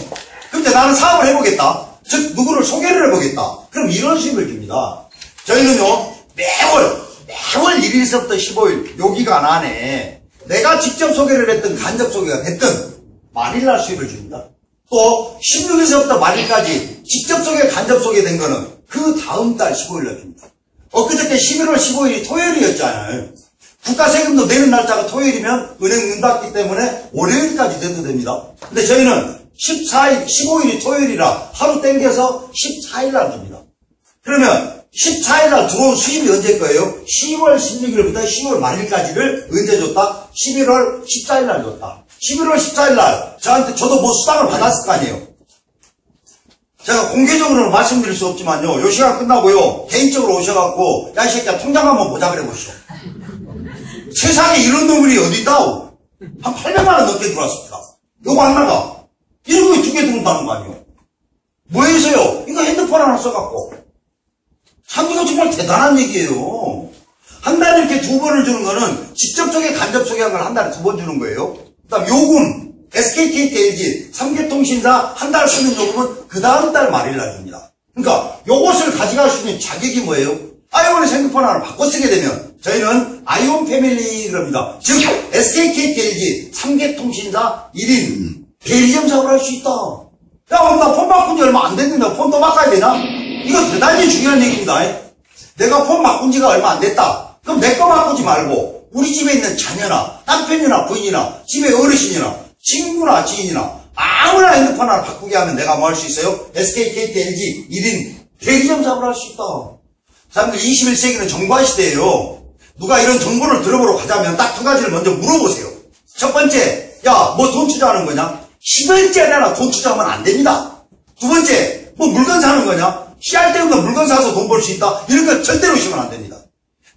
근데 나는 사업을 해보겠다. 즉, 누구를 소개를 해보겠다. 그럼 이런 식을 줍니다. 저희는요, 매월 1일서부터 15일, 요 기간 안에 내가 직접 소개를 했든 간접 소개가 됐든 말일날 수입을 줍니다. 또 16일서부터 말일까지 직접 소개, 간접 소개된 거는 그 다음 달 15일날 줍니다. 엊그저께 11월 15일이 토요일이었잖아요. 국가 세금도 내는 날짜가 토요일이면 은행 문 닫기 때문에 월요일까지 돼도 됩니다. 근데 저희는 14일, 15일이 토요일이라 하루 땡겨서 14일 날 줍니다. 그러면 14일 날 들어온 수입이 언제 거예요? 10월 16일부터 10월 말일까지를 언제 줬다? 11월 14일 날 줬다. 11월 14일 날 저도 뭐 수당을 받았을 거 아니에요. 제가 공개적으로는 말씀드릴 수 없지만요. 요 시간 끝나고요. 개인적으로 오셔갖고 야 이 새끼야 통장 한번 보자 그래 보시오. 세상에 이런 놈들이 어디 있다오? 한 800만 원 넘게 들어왔습니다. 요거 하나가 1억에 2개 들어온다는 거 아니에요? 뭐 해서요? 이거 핸드폰 하나 써갖고. 참 이거 정말 대단한 얘기예요. 한 달에 이렇게 2번을 주는 거는 직접 소개, 간접 소개한 걸 한 달에 2번 주는 거예요. 그 다음 요금, SKT, LG, 삼계통신사 한 달 쓰는 요금은 그 다음 달 말일 날 줍니다. 그러니까 요것을 가져갈 수 있는 자격이 뭐예요? 아이온에서 핸드폰 하나 바꿔 쓰게 되면 저희는 아이온 패밀리 그럽니다. 즉 SKT, LG, 삼계통신사 1인 대리점 사업을 할 수 있다. 야, 그럼 나 폰 바꾼 지 얼마 안 됐는데 폰 또 바꿔야 되나? 이거 대단히 중요한 얘기입니다. 내가 폰 바꾼 지가 얼마 안 됐다. 그럼 내 거 바꾸지 말고 우리 집에 있는 자녀나 남편이나 부인이나 집에 어르신이나 친구나 지인이나 아무나 핸드폰 하나 바꾸게 하면 내가 뭐 할 수 있어요? SK, KT, LG 1인 대리점 사업을 할 수 있다. 사람들 21세기는 정보화 시대예요. 누가 이런 정보를 들어보러 가자면 딱 2가지를 먼저 물어보세요. 첫 번째, 야, 뭐 돈 투자하는 거냐? 10원짜리 하나 돈 투자하면 안 됩니다. 두 번째, 뭐 물건 사는 거냐? 씨알데없는 물건 사서 돈 벌 수 있다? 이런 거 절대로 시면 안 됩니다.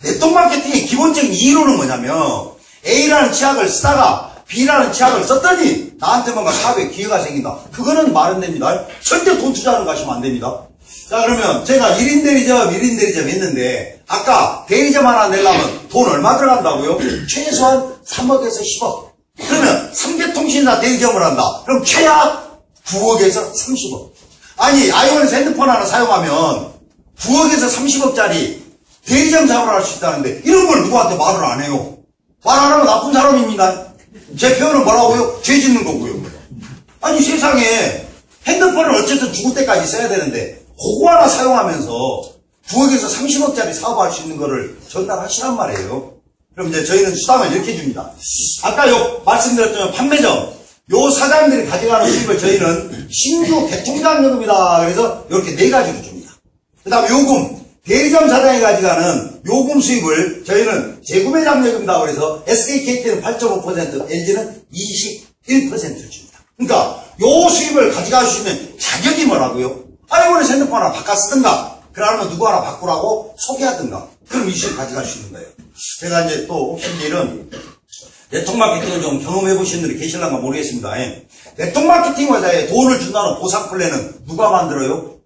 네트워크 마케팅의 기본적인 이론은 뭐냐면 A라는 치약을 쓰다가 B라는 치약을 썼더니 나한테 뭔가 사업에 기회가 생긴다. 그거는 말 안 됩니다. 절대 돈 투자하는 거 하시면 안 됩니다. 자, 그러면 제가 1인 대리점 했는데 아까 대리점 하나 내려면 돈 얼마 들어간다고요? 최소한 3억에서 10억. 그러면 삼계통신사 대리점을 한다. 그럼 최악 9억에서 30억. 아니, 아이온에서 핸드폰 하나 사용하면 9억에서 30억짜리 대리점 사업을 할 수 있다는데 이런 걸 누구한테 말을 안 해요. 말 안 하면 나쁜 사람입니다. 제 표현은 뭐라고요? 죄 짓는 거고요. 아니, 세상에 핸드폰을 어쨌든 죽을 때까지 써야 되는데 그거 하나 사용하면서 9억에서 30억짜리 사업할 수 있는 거를 전달하시란 말이에요. 그럼 이제 저희는 수당을 이렇게 줍니다. 아까 말씀드렸던 판매점, 요 사장님들이 가져가는 수입을 저희는 신규 개통장요금이다. 그래서 이렇게 4가지로 줍니다. 그 다음 요금, 대리점 사장이 가져가는 요금 수입을 저희는 재구매장요금이다. 그래서 SKKT는 8.5%, LG는 21%를 줍니다. 그러니까 요 수입을 가져갈 수 있는 자격이 뭐라고요? 아이온에서 핸드폰 하나 바꿔 쓰든가, 그러면 누구 하나 바꾸라고 소개하든가, 그럼 이 수입 가져갈 수 있는 거예요. 제가 이제 또 혹시 이런 네트워크 마케팅을 좀 경험해 보신 분들이 계실란가 모르겠습니다. 네트워크 마케팅 회사에 돈을 준다는 보상 플랜은 누가 만들어요?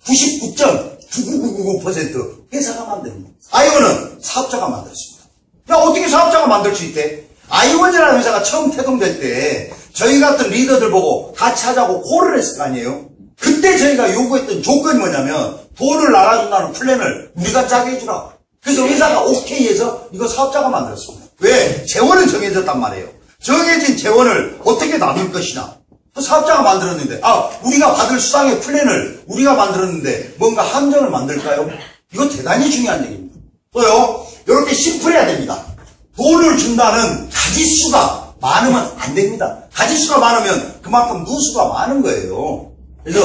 99.99999% 회사가 만듭니다. 아이온은 사업자가 만들었습니다. 야, 어떻게 사업자가 만들 수 있대? 아이온이라는 회사가 처음 태동될 때 저희 같은 리더들 보고 같이 하자고 콜을 했을 거 아니에요? 그때 저희가 요구했던 조건이 뭐냐면 돈을 나눠준다는 플랜을 우리가 짜게 해주라. 그래서 회사가 오케이 해서 이거 사업자가 만들었습니다. 왜? 재원은 정해졌단 말이에요. 정해진 재원을 어떻게 나눌 것이냐. 그 사업자가 만들었는데, 우리가 받을 수당의 플랜을 우리가 만들었는데 뭔가 함정을 만들까요? 이거 대단히 중요한 얘기입니다. 또요, 이렇게 심플해야 됩니다. 돈을 준다는 가짓수가 많으면 안 됩니다. 가짓수가 많으면 그만큼 누수가 많은 거예요. 그래서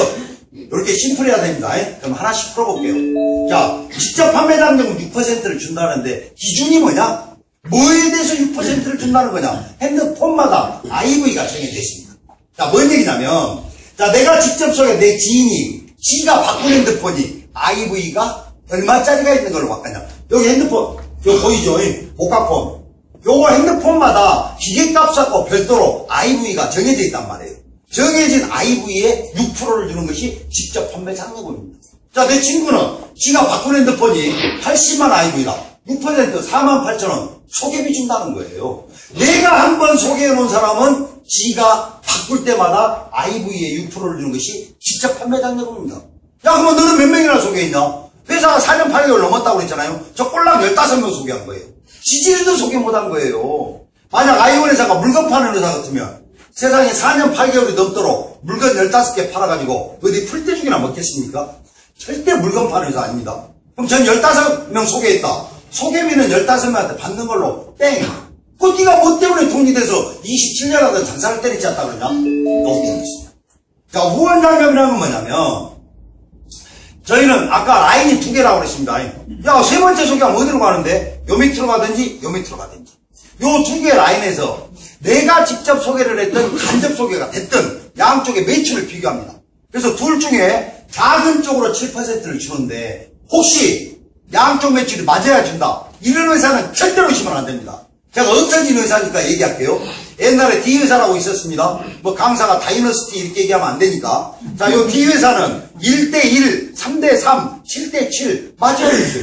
이렇게 심플해야 됩니다. 그럼 하나씩 풀어볼게요. 자, 직접 판매장요금 6%를 준다는데 기준이 뭐냐? 뭐에 대해서 6%를 준다는 거냐? 핸드폰마다 IV가 정해져 있습니다. 자, 뭔 얘기냐면, 자, 내가 직접 소개, 내 지인이, 지가 바꾼 핸드폰이 IV가 얼마짜리가 있는 걸로 바꿨냐? 여기 핸드폰, 이거 보이죠? 복합폰. 요거 핸드폰마다 기계값하고 별도로 IV가 정해져 있단 말이에요. 정해진 IV에 6%를 주는 것이 직접 판매 장려금입니다. 자, 내 친구는 지가 바꾼 핸드폰이 80만 IV다. 6% 48,000원 소개비 준다는 거예요. 내가 한번 소개해 놓은 사람은 지가 바꿀 때마다 IV에 6%를 주는 것이 직접 판매 장려금입니다. 야, 그러면 너는 몇 명이나 소개했냐? 회사가 4년 8개월 넘었다고 그랬잖아요. 저 꼴랑 15명 소개한 거예요. 지지리도 소개 못한 거예요. 만약 아이온 회사가 물건 파는 회사 같으면 세상에 4년 8개월이 넘도록 물건 15개 팔아가지고 어디 풀떼죽이나 먹겠습니까? 절대 물건 파는 회사 아닙니다. 그럼 전 15명 소개했다. 소개비는 15명한테 받는 걸로 땡! 그 네가 뭐 때문에 돈이 돼서 27년간 장사를 때리지 않다 그러냐? 높은 것입니다. 자, 후원장님이라는 건 뭐냐면, 저희는 아까 라인이 2개라고 그랬습니다. 야, 세 번째 소개하면 어디로 가는데? 요 밑으로 가든지, 요 밑으로 가든지. 요 2개 라인에서 내가 직접 소개를 했던 간접 소개가 됐던 양쪽의 매출을 비교합니다. 그래서 둘 중에 작은 쪽으로 7%를 주는데, 혹시 양쪽 매출이 맞아야 준다. 이런 회사는 절대로 의심은 안 됩니다. 제가 없어진 회사니까 얘기할게요. 옛날에 D회사라고 있었습니다. 뭐 강사가 다이너스티 이렇게 얘기하면 안 되니까. 자, 요 D회사는 1대1, 3대3, 7대7 맞아야 되죠.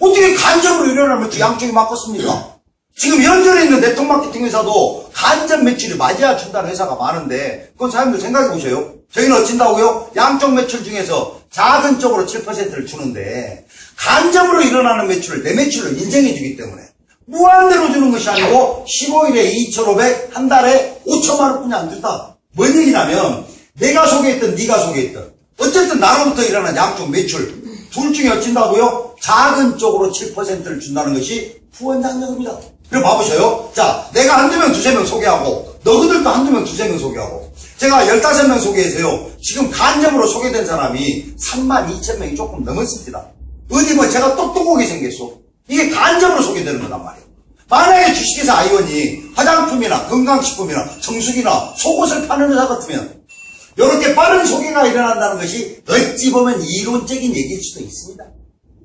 어떻게 간접으로 일어나는 매출 양쪽이 맞겠습니까? 지금 연전에 있는 네트워크 마케팅 회사도 간접 매출이 맞아야 준다는 회사가 많은데, 그건 사장님들 생각해 보세요. 저희는 어쩐다고요? 양쪽 매출 중에서 작은 쪽으로 7%를 주는데, 간접으로 일어나는 매출을 내 매출로 인정해 주기 때문에 무한대로 주는 것이 아니고 15일에 2,500, 한 달에 5천만 원뿐이 안 준다. 뭔 얘기냐면 내가 소개했던 네가 소개했던 어쨌든 나로부터 일어난 양쪽 매출 둘 중에 어쩐다고요? 작은 쪽으로 7%를 준다는 것이 후원장려금이다. 그럼 봐보셔요. 자, 내가 한두 명, 두세 명 소개하고 너희들도 한두 명, 두세 명 소개하고 제가 15명 소개해서요. 지금 간접으로 소개된 사람이 32,000명이 조금 넘었습니다. 어디 뭐 제가 똑똑하게 생겼어. 이게 간접으로 소개되는 거단 말이에요. 만약에 주식회사 아이원이 화장품이나 건강식품이나 정수기나 속옷을 파는 회사 같으면 이렇게 빠른 소개가 일어난다는 것이 어찌 보면 이론적인 얘기일 수도 있습니다.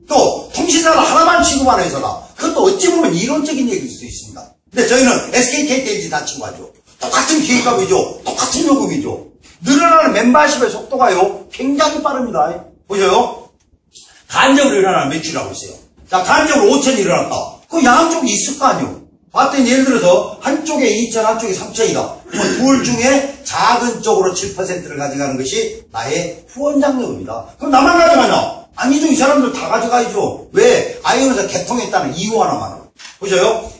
또 통신사를 하나만 취급하는 회사다. 그것도 어찌 보면 이론적인 얘기일 수도 있습니다. 근데 저희는 SK, KT, LG 다 친구하죠. 똑같은 기획값이죠. 똑같은 요금이죠. 늘어나는 멤버십의 속도가요 굉장히 빠릅니다. 보셔요. 간접으로 일어나는 매출이라고 있어요. 자, 간접으로 5,000이 일어났다. 그 양쪽이 있을 거 아니에요. 봤더니 예를 들어서 한쪽에 2,000, 한쪽에 3,000이다. 그럼 둘 중에 작은 쪽으로 7%를 가져가는 것이 나의 후원장려금이다. 그럼 나만 가져가냐? 아니죠. 이 사람들 다 가져가야죠. 왜? 아이언에서 개통했다는 이유 하나만은. 보셔요.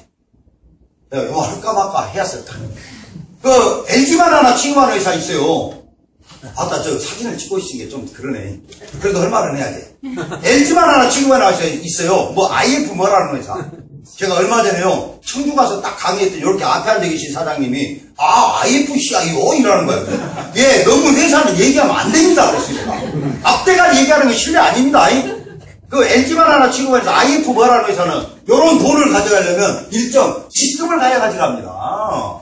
내가 이거 할까 말까 해왔을까. 그 LG만 하나 취급하는 회사 있어요. 아따, 저 사진을 찍고 있으니까 좀 그러네. 그래도 할 말은 해야지. LG만 하나 취급하는 회사 있어요. 뭐 IF 뭐라는 회사. 제가 얼마 전에요. 청주 가서 딱 강의했더니 이렇게 앞에 앉아 계신 사장님이 IFCIO 이라는 거예요. 예, 너무 회사는 얘기하면 안 됩니다. 그랬습니다. 앞대가 얘기하는 건 실례 아닙니다. 그 LG만 하나 취급해서 IF 뭐라는 회사는 요런 돈을 가져가려면 일정 직급을 가야 가져갑니다.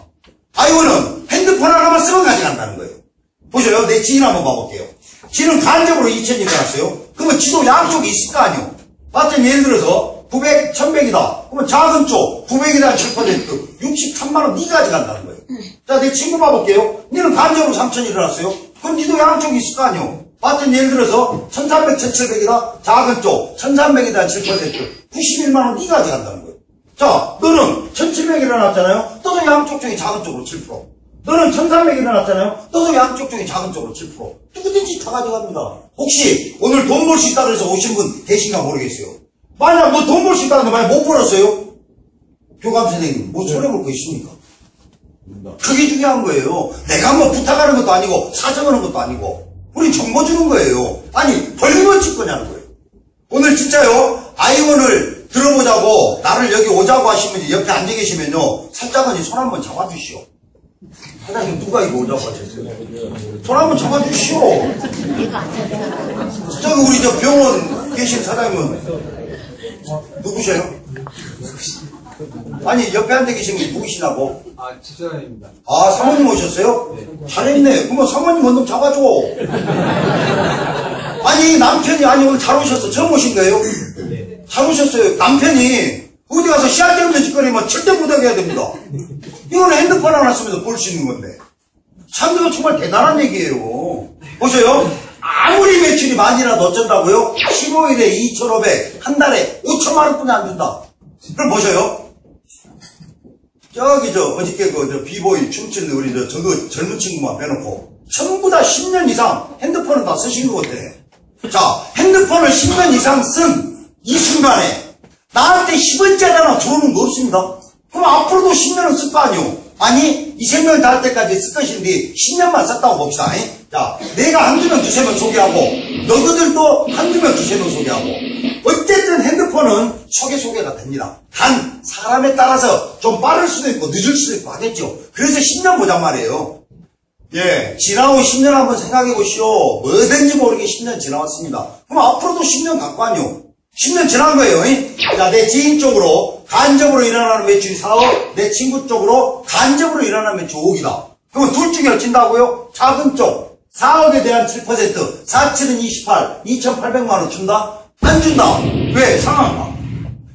아이오는 핸드폰 하나만 쓰면 가져간다는 거예요. 보셔요. 내 지인 한번 봐볼게요. 지는 간접으로 2,000이 일어났어요. 그러면 지도 양쪽이 있을 거 아니에요. 봤더니 예를 들어서 900, 1,100이다. 그러면 작은 쪽 900이다 7% 63만원 니 가져간다는 거예요. 자, 내 친구 봐볼게요. 니는 간접으로 3,000이 일어났어요. 그럼 니도 양쪽이 있을 거 아니에요. 봤더니 예를 들어서 1,300, 1,700이다. 작은 쪽 1,300이다 7% 91만원 니 가져간다는 거예요. 자, 너는 1,700 일어났잖아요. 너도 양쪽 중에 작은 쪽으로 7%. 너는 1,300 일어났잖아요. 너도 양쪽 중에 작은 쪽으로 7%. 누구든지 다 가져갑니다. 혹시 오늘 돈 벌 수 있다고 해서 오신 분 계신가 모르겠어요. 만약 뭐 돈 벌 수 있다는데 만약 못 벌었어요? 교감 선생님, 뭐 손해볼 거 있습니까? 그게 중요한 거예요. 내가 뭐 부탁하는 것도 아니고 사정하는 것도 아니고 우리 정보 주는 거예요. 아니 벌금을 칠 거냐는 거예요. 오늘 진짜요. 아이원을 들어보자고 나를 여기 오자고 하시면 옆에 앉아 계시면요 살짝은 손 한번 잡아주시오. 사장님 누가 이거 오자고 하셨어요? 손 한번 잡아주시오. 저기 우리 저 병원 계신 사장님은 누구셔요? 아니 옆에 앉아 계신 분이 누구시냐고? 집사람입니다. 사모님 오셨어요? 네. 잘했네. 그러면 사모님 먼저 잡아줘. 아니 남편이 오늘 잘 오셨어. 처음 오신 거예요? 네. 잘 오셨어요. 남편이 어디 가서 씨알데 없는 짓거리면 절대 못하게 해야 됩니다. 이거는 핸드폰 하나 쓰면서 볼 수 있는 건데. 참 이거 정말 대단한 얘기예요. 보세요. 아무리 매출이 많이라도 어쩐다고요? 15일에 2,500, 한 달에 5천만 원뿐이 안 준다. 그럼 보셔요. 저기 어저께 저 비보이 춤추는 우리 저거 젊은 친구만 빼놓고 전부 다 10년 이상 핸드폰을 다 쓰신 것 같아. 자, 핸드폰을 10년 이상 쓴 이 순간에 나한테 10원짜리 하나 들어오는 거 없습니다. 그럼 앞으로도 10년은 쓸 거 아니오? 아니, 이 생명을 다할 때까지 쓸 것인데 10년만 썼다고 봅시다. 자, 내가 한두 명, 두세 명 소개하고 너희들도 한두 명 기세로 소개하고. 어쨌든 핸드폰은 소개가 됩니다. 단 사람에 따라서 좀 빠를 수도 있고 늦을 수도 있고 하겠죠. 그래서 10년 보잔 말이에요. 예, 지나고 10년 한번 생각해 보시오. 뭐든지 모르게 10년 지나왔습니다. 그럼 앞으로도 10년 갖고 와요. 10년 지난 거예요. 자, 내 지인 쪽으로 간접으로 일어나는 매출이 4억, 내 친구 쪽으로 간접으로 일어나는 매출 5억이다. 그러면 둘 중에 어찐다고요? 작은 쪽 4억에 대한 7%, 4,7은 28, 2,800만 원 준다? 안 준다. 왜? 상한가.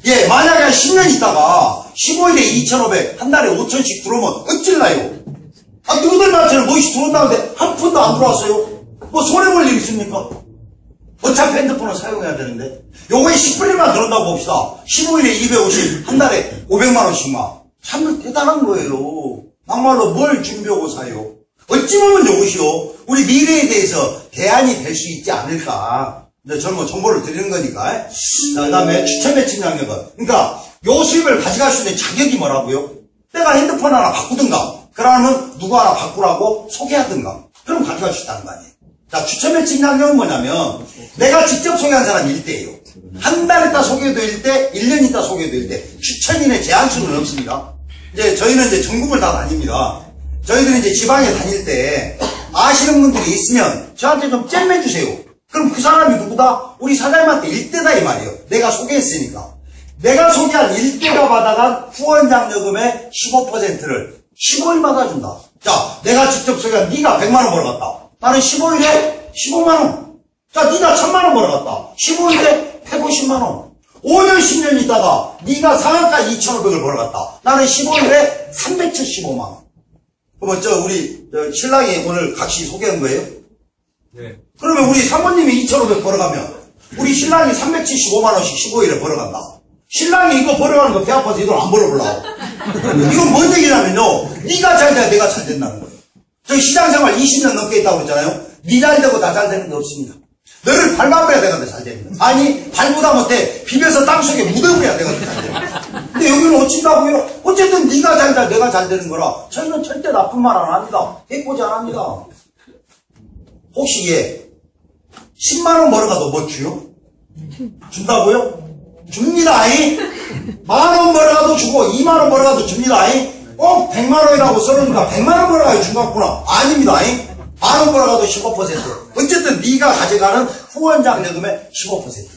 예, 만약에 한 10년 있다가 15일에 2,500, 한 달에 5,000씩 들어오면 어찔나요? 아, 누구들 말처럼 뭐씩 들어온다는데 한 푼도 안 들어왔어요? 뭐 손해볼 일 있습니까? 어차피 핸드폰을 사용해야 되는데 요거에 10분이만 들어온다고 봅시다. 15일에 250, 한 달에 500만 원씩만. 참 대단한 거예요. 막말로 뭘 준비하고 사요? 어찌 보면 요것이요, 우리 미래에 대해서 대안이 될 수 있지 않을까. 이제 저는 뭐 정보를 드리는 거니까. 자, 그 다음에 추천 매칭 장려금. 그러니까 요 수입을 가져갈 수 있는 자격이 뭐라고요? 내가 핸드폰 하나 바꾸든가, 그러면 누구 하나 바꾸라고 소개하든가, 그럼 가져갈 수 있다는 거 아니에요. 자, 추천 매칭 장려금은 뭐냐면 내가 직접 소개한 사람이 1대예요. 한 달 있다 소개도 1대, 1년 있다 소개도 1대. 추천인의 제한수는 없습니다. 이제 저희는 이제 전국을 다 다닙니다. 저희들이 이제 지방에 다닐 때 아시는 분들이 있으면 저한테 좀 잼매주세요. 그럼 그 사람이 누구다? 우리 사장님한테 1대다 이 말이에요. 내가 소개했으니까. 내가 소개한 1대가 받아간 후원장려금의 15%를 15일마다 준다. 자, 내가 직접 소개한 네가 100만 원 벌어갔다. 나는 15일에 15만 원. 자, 네가 1000만 원 벌어갔다. 15일에 150만 원. 5년 10년 있다가 네가 상한가 2,500을 벌어갔다. 나는 15일에 375만 원. 그러면 우리 신랑이 오늘 각시 소개한 거예요? 네. 그러면 우리 사모님이 2,500 벌어가면 우리 신랑이 375만 원씩 15일에 벌어간다. 신랑이 이거 벌어가는 거 배 아파서 이 돈 안 벌어보려고. 이건 뭔 얘기냐면요, 네가 잘 돼야 내가 잘 된다는 거예요. 저 시장생활 20년 넘게 있다고 그랬잖아요. 네 잘 되고 나 잘 되는 게 없습니다. 너를 밟아버려야 내가 잘 됩니다. 아니, 밟보다 못해 비벼서 땅속에 묻어버려야 내가 잘 됩니다. 근데 여기는 어쩐다고요? 어쨌든 네가 잘 돼, 내가 잘 되는 거라 저희는 절대 나쁜 말 안 합니다. 해코지 안 합니다. 혹시 얘 10만 원 벌어가도 뭐 주요? 준다고요? 줍니다. 만 원 벌어가도 주고 2만 원 벌어가도 줍니다. 꼭 100만 원이라고 써놓으니까 100만 원 벌어가야 준다구나. 아닙니다. 만 원 벌어가도 15%. 어쨌든 네가 가져가는 후원장려금의 15%.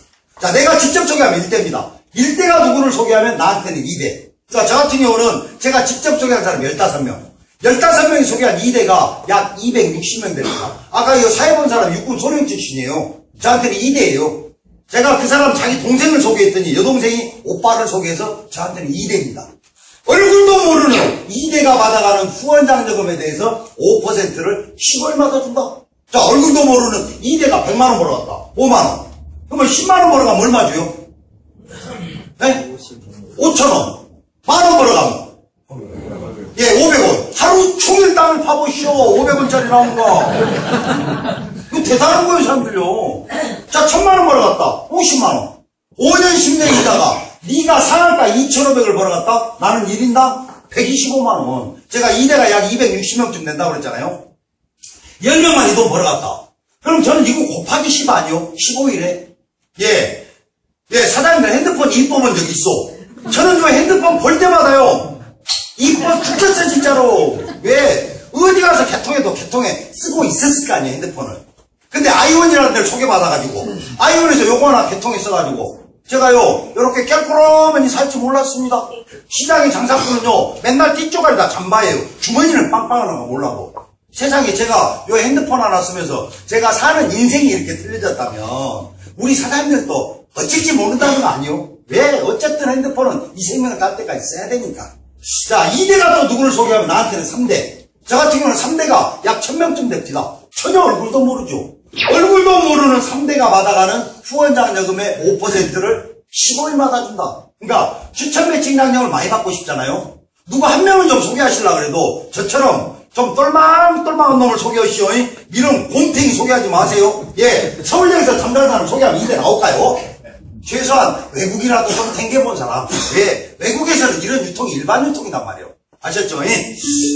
자, 내가 직접 소개하면 1대입니다. 1대가 누구를 소개하면 나한테는 2대. 자, 저 같은 경우는 제가 직접 소개한 사람 15명. 15명이 소개한 2대가 약 260명 됩니다. 아까 이거 사회본 사람 육군 소령 출신이에요. 저한테는 2대예요. 제가 그 사람 자기 동생을 소개했더니 여동생이 오빠를 소개해서 저한테는 2대입니다. 얼굴도 모르는 2대가 받아가는 후원장려금에 대해서 5%를 10월마다 준다. 자, 얼굴도 모르는 2대가 100만 원 벌어갔다. 5만 원. 그러면 10만 원 벌어가면 얼마 줘요? 네? 5천 원. 만 원 벌어가면. 예, 500원. 하루 종일 땅을 파보시오. 500원짜리 나온 거. 이거 대단한 거예요, 사람들요. 자, 1000만 원 벌어갔다. 50만 원. 5년, 10년 있다가 네가 상한가 2,500을 벌어갔다. 나는 1인당 125만 원. 제가 2대가 약 260명쯤 된다고 그랬잖아요. 10명만 이 돈 벌어갔다. 그럼 저는 이거 곱하기 10 아니요? 15일에. 예, 사장님들 핸드폰 입 뽑은 적 있어. 저는 그 핸드폰 볼 때마다요, 이뻐 죽겠어 진짜로. 왜? 어디 가서 개통해도 개통에 쓰고 있었을 거 아니에요, 핸드폰을. 근데 아이온이라는 데를 소개받아가지고 아이온에서 요거 하나 개통해 써가지고 제가요 요렇게 깨꾸러면이 살 줄 몰랐습니다. 시장의 장사꾼은요 맨날 띠쪼가리 다 잠바예요. 주머니는 빵빵하는 거 몰라도. 세상에 제가 요 핸드폰 하나 쓰면서 제가 사는 인생이 이렇게 틀려졌다면 우리 사장님들도 어쩔지 모른다는 거 아니에요? 왜? 어쨌든 핸드폰은 이 생명을 딸 때까지 써야 되니까. 자, 2대가 또 누구를 소개하면 나한테는 3대. 저 같은 경우는 3대가 약 1000명쯤 됩니다. 전혀 얼굴도 모르죠. 얼굴도 모르는 3대가 받아가는 후원장려금의 5%를 15일마다 준다. 그러니까 추천 매칭 장려금을 많이 받고 싶잖아요. 누구 한 명은 좀 소개하시려고 그래도 저처럼 좀 똘망똘망한 놈을 소개하시오. 이런 곰탱이 소개하지 마세요. 예, 서울역에서 잠자는 사람 소개하면 2대 나올까요? 최소한 외국이라도 좀 댕겨본 사람. 왜? 외국에서는 이런 유통이 일반 유통이단 말이에요. 아셨죠?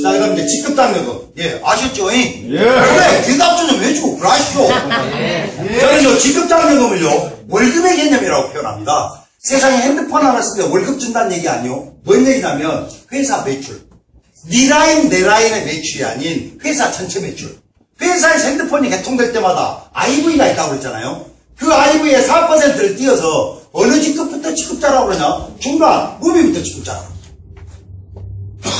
자, 그럼 이제 직급장려금. 예, 아셨죠? 예. 그래, 대답 좀 해주고 그러시오. 저는 지급장려금을요, 월급의 개념이라고 표현합니다. 세상에 핸드폰 하나 쓸 때 월급 준다는 얘기 아니요? 뭔 얘기냐면, 회사 매출. 네 라인, 내 라인의 매출이 아닌 회사 전체 매출. 회사에서 핸드폰이 개통될 때마다 IV가 있다고 그랬잖아요. 그 IV의 4%를 띄어서 어느 직급부터 직급자라고 그러냐? 중간, 루비부터 직급자라고.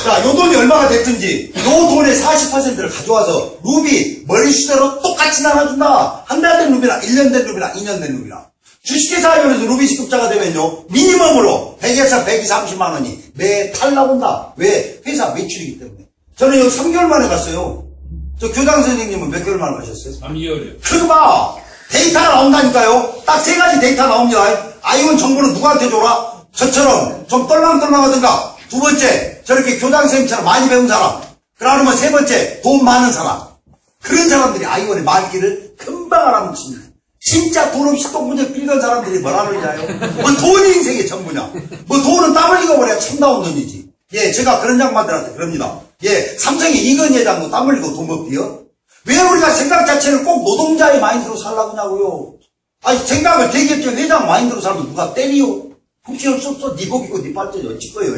자, 요 돈이 얼마가 됐든지 요 돈의 40%를 가져와서 루비 머리수대로 똑같이 나눠준다. 한 달 된 루비랑 1년 된 루비랑 2년 된 루비랑. 주식회사위원회에서 루비 직급자가 되면요, 미니멈으로 100에서 130만 원이 매달 나온다. 왜? 회사 매출이기 때문에. 저는 여기 3개월 만에 갔어요. 저 교장 선생님은 몇 개월 만에 가셨어요? 3개월이요. 그거 봐! 데이터가 나온다니까요? 딱 3가지 데이터 나옵니다. 아이온 정보는 누구한테 줘라? 저처럼 좀 떨랑떨랑하든가. 두 번째, 저렇게 교장 선생님처럼 많이 배운 사람. 그러면 세 번째, 돈 많은 사람. 그런 사람들이 아이온의 말기를 금방 알아먹습니다. 진짜 돈 없이 똥문제 빌던 사람들이 뭐라 그러냐요? 뭐 돈이 인생의 전부냐? 뭐 돈은 땀 흘리고 버려야 참다운 돈이지. 예, 제가 그런 양반들한테 그럽니다. 예, 삼성의 이건희 회장도 땀 흘리고 돈 먹디요? 왜 우리가 생각 자체를 꼭 노동자의 마인드로 살라고 하냐고요? 아니, 생각을 대기업적 회장 마인드로 살면 누가 때리요? 혹시 할 수 없어? 네 복이고 네 발전이 어찌 거예요?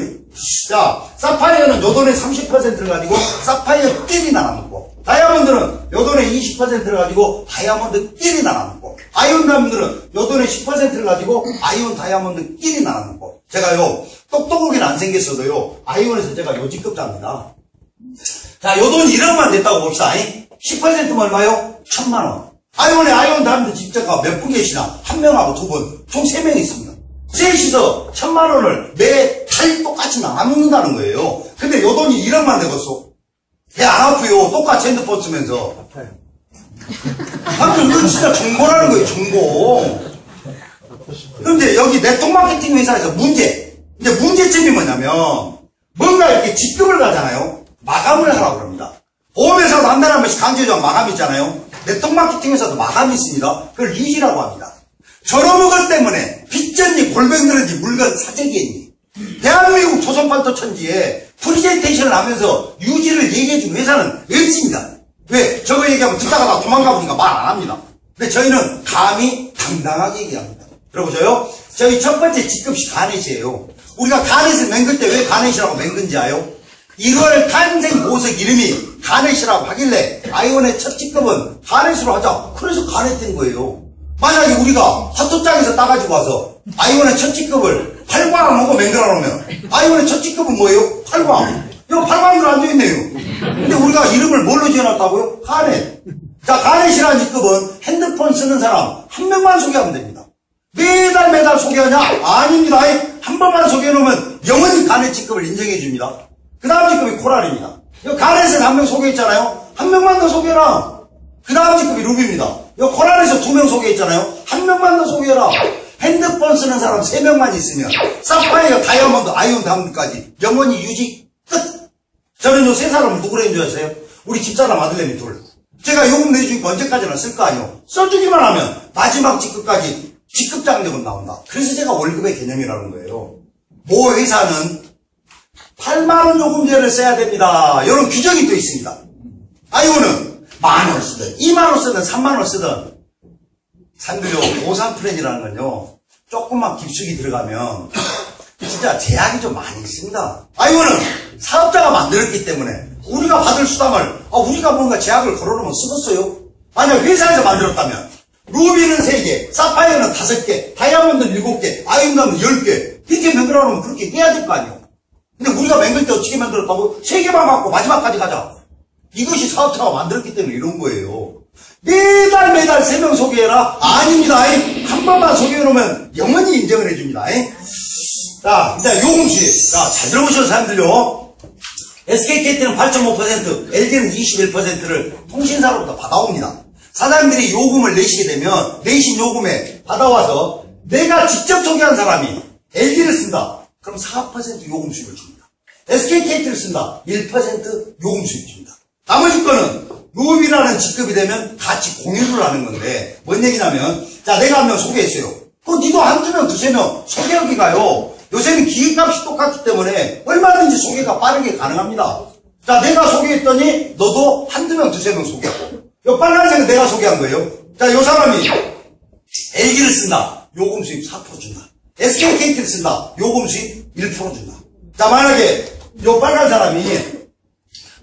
자, 사파이어는 요돈의 30%를 가지고 사파이어 끼리 나눠먹고, 다이아몬드는 요돈의 20%를 가지고 다이아몬드 끼리 나눠먹고, 아이온 다이아몬드는 요돈의 10%를 가지고 아이온 다이아몬드 끼리 나눠먹고. 제가요, 똑똑하게는 안 생겼어도요, 아이온에서 제가 요직급자입니다. 자, 요돈이 1억만 됐다고 봅시다. 10%면 얼마요? 1000만원. 아이온에 아이온 다이아몬드 직접가 몇 분 계시나? 한 명하고 두 분, 총 3명 있습니다. 셋이서 1000만원을 매달 똑같이 나눠먹는다는 거예요. 근데 요 돈이 1억만 되겠어. 배 안 아프요. 똑같이 핸드폰 쓰면서. 아파요. 방금 이건 진짜 정보라는 거예요, 정보. 그런데 여기 네트워크 마케팅 회사에서 문제. 근데 문제점이 뭐냐면, 뭔가 이렇게 직급을 가잖아요. 마감을 하라고 그럽니다. 보험회사도 한 달에 한 번씩 강제조항 마감 있잖아요. 네트워크 마케팅 회사도 마감이 있습니다. 그걸 리지라고 합니다. 저러는 것 때문에 빚졌니 골뱅들었니 물건 사재기했니 대한민국 조선반도 천지에 프리젠테이션을 하면서 유지를 얘기해준 회사는 없습니다. 왜? 저거 얘기하면 듣다가 다 도망가 보니까 말 안 합니다. 근데 저희는 감히 당당하게 얘기합니다. 들어보세요. 저희 첫 번째 직급이 가넷이에요. 우리가 가넷을 맹글 때 왜 가넷이라고 맹근지 아요? 1월 탄생 보석 이름이 가넷이라고 하길래 아이온의 첫 직급은 가넷으로 하자. 그래서 가넷 된 거예요. 만약에 우리가 화토장에서 따가지고 와서 아이온의 첫 직급을 팔광하고 맹글어 놓으면 아이온의 첫 직급은 뭐예요? 팔광. 이거 팔광으로 앉아있네요. 근데 우리가 이름을 뭘로 지어놨다고요? 가넷. 자, 가넷이라는 직급은 핸드폰 쓰는 사람 한 명만 소개하면 됩니다. 매달 소개하냐? 아닙니다. 한 번만 소개해놓으면 영원히 가넷 직급을 인정해줍니다. 그 다음 직급이 코랄입니다. 이거 가넷은 한 명 소개했잖아요. 한 명만 더 소개해라. 그 다음 직급이 루비입니다. 이 코랄에서 2명 소개했잖아요. 한 명만 더 소개해라. 핸드폰 쓰는 사람 3명만 있으면 사파이어, 다이아몬드, 아이온 다이아몬드까지 영원히 유지 끝. 저는 요 3사람을 누구로 한 줄 아세요? 우리 집사람 아들내미 둘. 제가 요금 내주니까 언제까지나 쓸 거 아니에요. 써주기만 하면 마지막 직급까지 직급장려금 나온다. 그래서 제가 월급의 개념이라는 거예요. 모 회사는 8만원 요금제를 써야 됩니다. 이런 규정이 또 있습니다. 아이온은 만원 쓰든 2만원 쓰든 3만원 쓰든 산들요 보상 플랜이라는 건요 조금만 깊숙이 들어가면 진짜 제약이 좀 많이 있습니다. 아이온은 사업자가 만들었기 때문에 우리가 받을 수당을 우리가 뭔가 제약을 걸어놓으면 쓰겠어요. 만약 회사에서 만들었다면 루비는 3개, 사파이어는 5개, 다이아몬드는 7개, 아이온은 10개 이렇게 만들어놓으면 그렇게 해야 될 거 아니에요. 근데 우리가 맹글 때 어떻게 만들었다고? 3개만 갖고 마지막까지 가자. 이것이 사업자가 만들었기 때문에 이런 거예요. 매달 3명 소개해라? 아닙니다. 한 번만 소개해놓으면 영원히 인정을 해줍니다. 자, 일단 요금시. 자, 잘 들어보셔서 사람들요. SKKT는 8.5%, LG는 21%를 통신사로부터 받아옵니다. 사장님들이 요금을 내시게 되면 내신 요금에 받아와서 내가 직접 소개한 사람이 LG를 쓴다. 그럼 4% 요금 수입을 줍니다. SKKT를 쓴다. 1% 요금 수입 줍니다. 나머지 거는 루비라는 직급이 되면 같이 공유를 하는 건데 뭔 얘기냐면 자 내가 한 명 소개했어요. 그럼 니도 한두 명, 두세 명 소개하기 가요. 요새는 기획값이 똑같기 때문에 얼마든지 소개가 빠르게 가능합니다. 자 내가 소개했더니 너도 한두 명, 두세 명 소개하고 요 빨간색은 내가 소개한 거예요. 자 요 사람이 LG를 쓴다. 요금 수입 4% 준다. SKKT를 쓴다. 요금 수입 1% 준다. 자, 만약에 요 빨간 사람이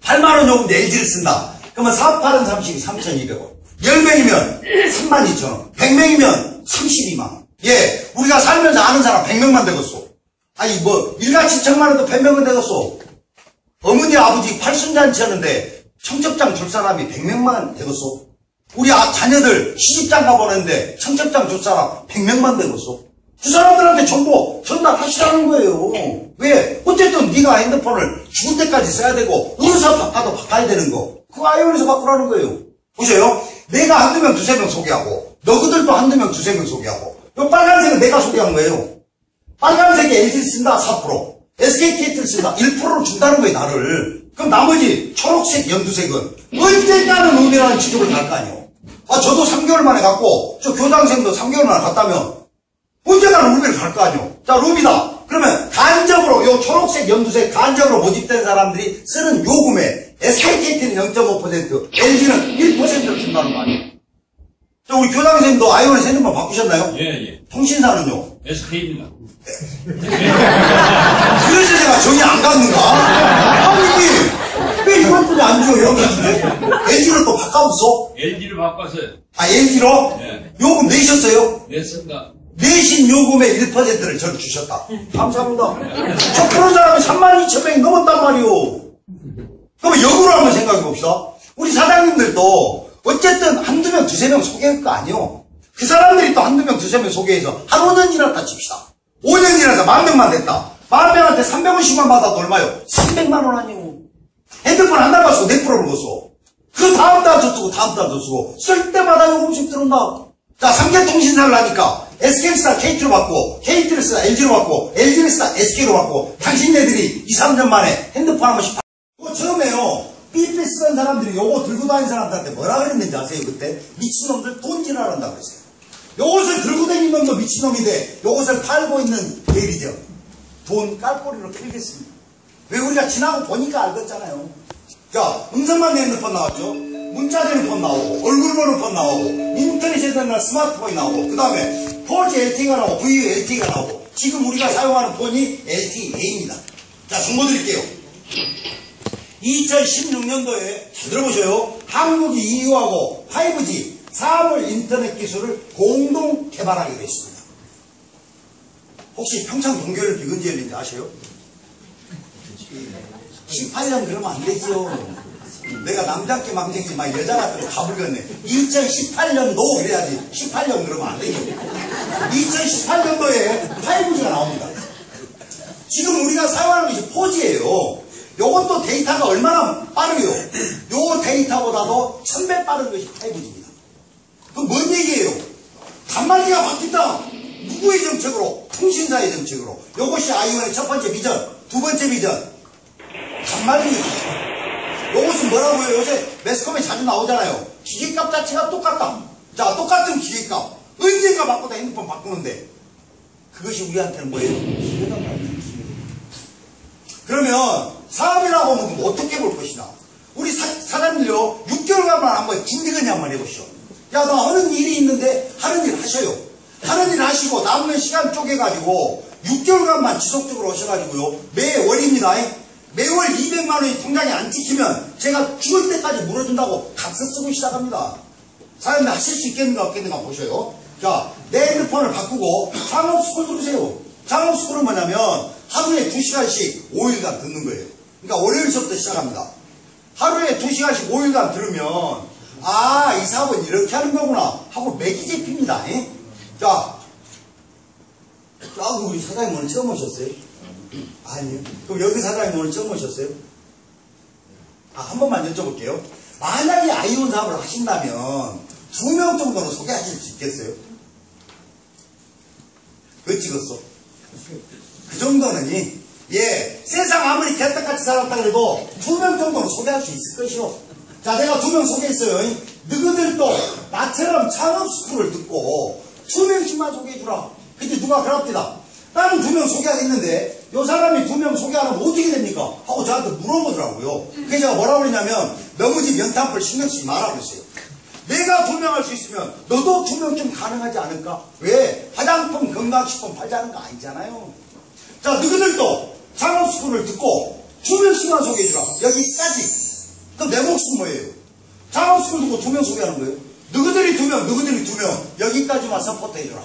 8만원 요금제 LG를 쓴다. 그러면 4, 8은 32, 3,200원. 10명이면 32,000원. 100명이면 32만원. 예, 우리가 살면서 아는 사람 100명만 되겠소. 아니, 뭐, 일가치 1,000만원도 100명은 되겠소. 어머니, 아버지 8순잔치 하는데 청첩장 줄 사람이 100명만 되겠소. 우리 자녀들 시집장 가보는데 청첩장 줄 사람 100명만 되겠소. 그 사람들한테 정보 전달하시라는 거예요. 왜? 어쨌든 네가 핸드폰을 죽을 때까지 써야 되고 어디서 바꿔도 바꿔야 되는 거. 그거 아이온에서 바꾸라는 거예요. 보세요. 내가 한두 명, 두세 명 소개하고 너희들도 한두 명, 두세 명 소개하고 요 빨간색은 내가 소개한 거예요. 빨간색에 LG 쓴다 4%, SKKT를 쓴다 1%를 준다는 거예요, 나를. 그럼 나머지 초록색, 연두색은 언젠가는 의미라는 지급을 갈 거 아니에요. 아, 저도 3개월 만에 갔고 저 교장선생도 3개월 만에 갔다면 언젠가는 루비를 갈 거 아니에요. 자, 루비다. 그러면 간접으로 요 초록색, 연두색 간접으로 모집된 사람들이 쓰는 요금에 SKKT는 0.5%, LG는 1%를 준다는 거 아니에요. 자, 우리 교장선생님도 아이온에서 핸드폰 바꾸셨나요? 예. 통신사는요? SK입니다. 그래서 제가 정이 안 갔는가? 아니, 왜 이것들이 안 줘요? LG로 또 바꿔봤어? LG를 바꿔서요. 아, LG로? 네. 요금 내셨어요? 냈습니다. 내신 요금의 1%를 저는 주셨다. 감사합니다. 저 그런 사람이 32,000명이 넘었단 말이오. 그러면 역으로 한번 생각해 봅시다. 우리 사장님들도 어쨌든 한두 명, 두세 명 소개할 거 아니오. 그 사람들이 또 한두 명, 두세 명 소개해서 한 5년 일했다 칩시다. 5년 일해서 10,000명만 됐다. 10,000명한테 300원씩만 받아도 얼마요? 300만원 아니오. 핸드폰 한 달 받고 4%를 걷어. 그 다음 달도 쓰고 다음 달도 쓰고 쓸 때마다 요금씩 들어온다. 자, 3개 통신사를 하니까 SK를 쓰다 KT로 받고 KT를 쓰다 LG로 받고 LG를 쓰다 SK로 받고 당신네들이 2, 3년 만에 핸드폰 한 번씩 받고 처음에요. 삐삐 쓰던 사람들이 요거 들고 다니는 사람들한테 뭐라 그랬는지 아세요? 그때 미친놈들 돈질하란다고 그랬어요. 요것을 들고 다니는 놈도 미친놈인데 요것을 팔고 있는 대리죠. 돈 깔꼬리로 풀겠습니다. 왜 우리가 지나고 보니까 알겠잖아요. 자, 음성만 내는 핸드폰 나왔죠. 문자 되는 폰 나오고 얼굴 보는 폰 나오고 인터넷에 되는 스마트폰이 나오고 그 다음에 4G LTE가 나오고 VU LTE가 나오고 지금 우리가 사용하는 폰이 LTE입니다. 자, 정보 드릴게요. 2016년도에 잘 들어보셔요. 한국이 EU하고 5G 사물 인터넷 기술을 공동 개발하기로 했습니다. 혹시 평창 동계올림픽 비근지 열린지 아세요? 18년 그러면 안 되죠. 내가 남자께 망정이 막 여자 같은 거 가불겠네. 2018년도 그래야지. 18년 그러면 안 되죠. 2018년도에 5G가 나옵니다. 지금 우리가 사용하는 것이 4G예요. 요것도 데이터가 얼마나 빠르요? 요 데이터보다도 1000배 빠른 것이 5G입니다. 그럼 뭔 얘기예요? 단말기가 바뀐다. 누구의 정책으로? 통신사의 정책으로. 요것이 아이온의 첫 번째 비전. 두 번째 비전. 단말기. 요것은 뭐라고요? 요새 매스컴에 자주 나오잖아요. 기계값 자체가 똑같다. 자, 똑같은 기계값. 언젠가 바꾸다 핸드폰 바꾸는데 그것이 우리한테는 뭐예요? 기회단 말이에요. 그러면 사업이라고 하면 어떻게 볼 것이냐? 우리 사람들요 6개월간만 한번 진득하니 한번 해보시오. 야, 너 하는 일이 있는데 하는 일 하셔요. 하는 일 하시고 남는 시간 쪼개가지고 6개월간만 지속적으로 오셔가지고요 매월입니다. 매월 200만원이 통장에 안 찍히면 제가 죽을 때까지 물어준다고 각서 쓰고 시작합니다. 사람들 하실 수 있겠는가 없겠는가 보셔요. 자, 내 핸드폰을 바꾸고 창업스쿨 들으세요. 창업스쿨은 뭐냐면 하루에 2시간씩 5일간 듣는 거예요. 그러니까 월요일서부터 시작합니다. 하루에 2시간씩 5일간 들으면 아, 이 사업은 이렇게 하는 거구나 하고 맥이 잡힙니다. 자, 우리 사장님 오늘 처음 오셨어요? 아니요. 그럼 여기 사장님 오늘 처음 오셨어요? 아, 한 번만 여쭤볼게요. 만약에 아이온 사업을 하신다면 2명 정도는 소개하실 수 있겠어요? 왜 찍었어? 그 정도는 예, 세상 아무리 개떡같이 살았다 그래도 2명 정도는 소개할 수 있을 것이요. 자, 내가 2명 소개했어요. 너희들도 나처럼 창업스쿨을 듣고 2명씩만 소개해주라. 근데 누가 그럽디다. 나는 2명 소개하겠는데 요 사람이 2명 소개하면 어떻게 됩니까? 하고 저한테 물어보더라고요. 그래서 제가 뭐라고 그러냐면 너무 집 연탄불 신경 쓰지 말라고 그랬어요. 내가 투명할 수 있으면 너도 투명 좀 가능하지 않을까? 왜? 화장품, 건강식품 팔자는 거 아니잖아요. 자, 너희들도 창업스쿨을 듣고 투명식만 소개해주라. 여기까지. 그럼 내 목숨 뭐예요? 창업스쿨 듣고 투명 소개하는 거예요. 너희들이 투명, 너희들이 투명. 여기까지만 서포트 해주라.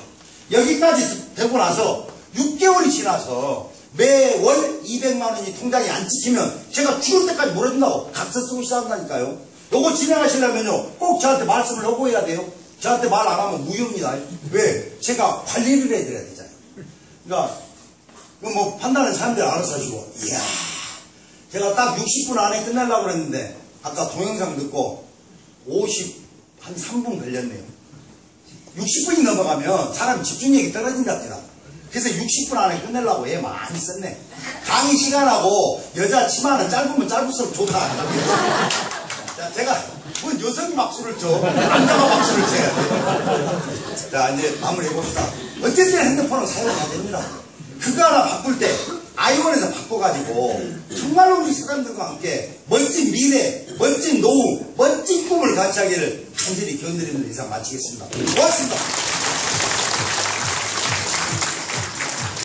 여기까지 되고 나서 6개월이 지나서 매월 200만원이 통장에 안 찍히면 제가 죽을 때까지 물어준다고 각서 쓰고 시작한다니까요. 요거 진행하시려면요 꼭 저한테 말씀을 하고 해야 돼요. 저한테 말 안 하면 무효입니다. 왜? 제가 관리를 해드려야 되잖아요. 그러니까 뭐 판단은 사람들이 알아서 하시고. 이야, 제가 딱 60분 안에 끝내려고 그랬는데 아까 동영상 듣고 한 3분 걸렸네요. 60분이 넘어가면 사람 집중력이 떨어진답니다. 그래서 60분 안에 끝내려고 애 많이 썼네. 강의 시간하고 여자 치마는 짧으면 짧을수록 좋다. 자, 제가 뭐 여성이 박수를 쳐, 남자가 박수를 쳐야 돼. 자, 이제 마무리 해봅시다. 어쨌든 핸드폰을 사용해야 됩니다. 그거 하나 바꿀 때 아이원에서 바꿔가지고 정말로 우리 사람들과 함께 멋진 미래, 멋진 노후, 멋진 꿈을 같이 하기를 간절히 견드리는 이상 마치겠습니다. 고맙습니다.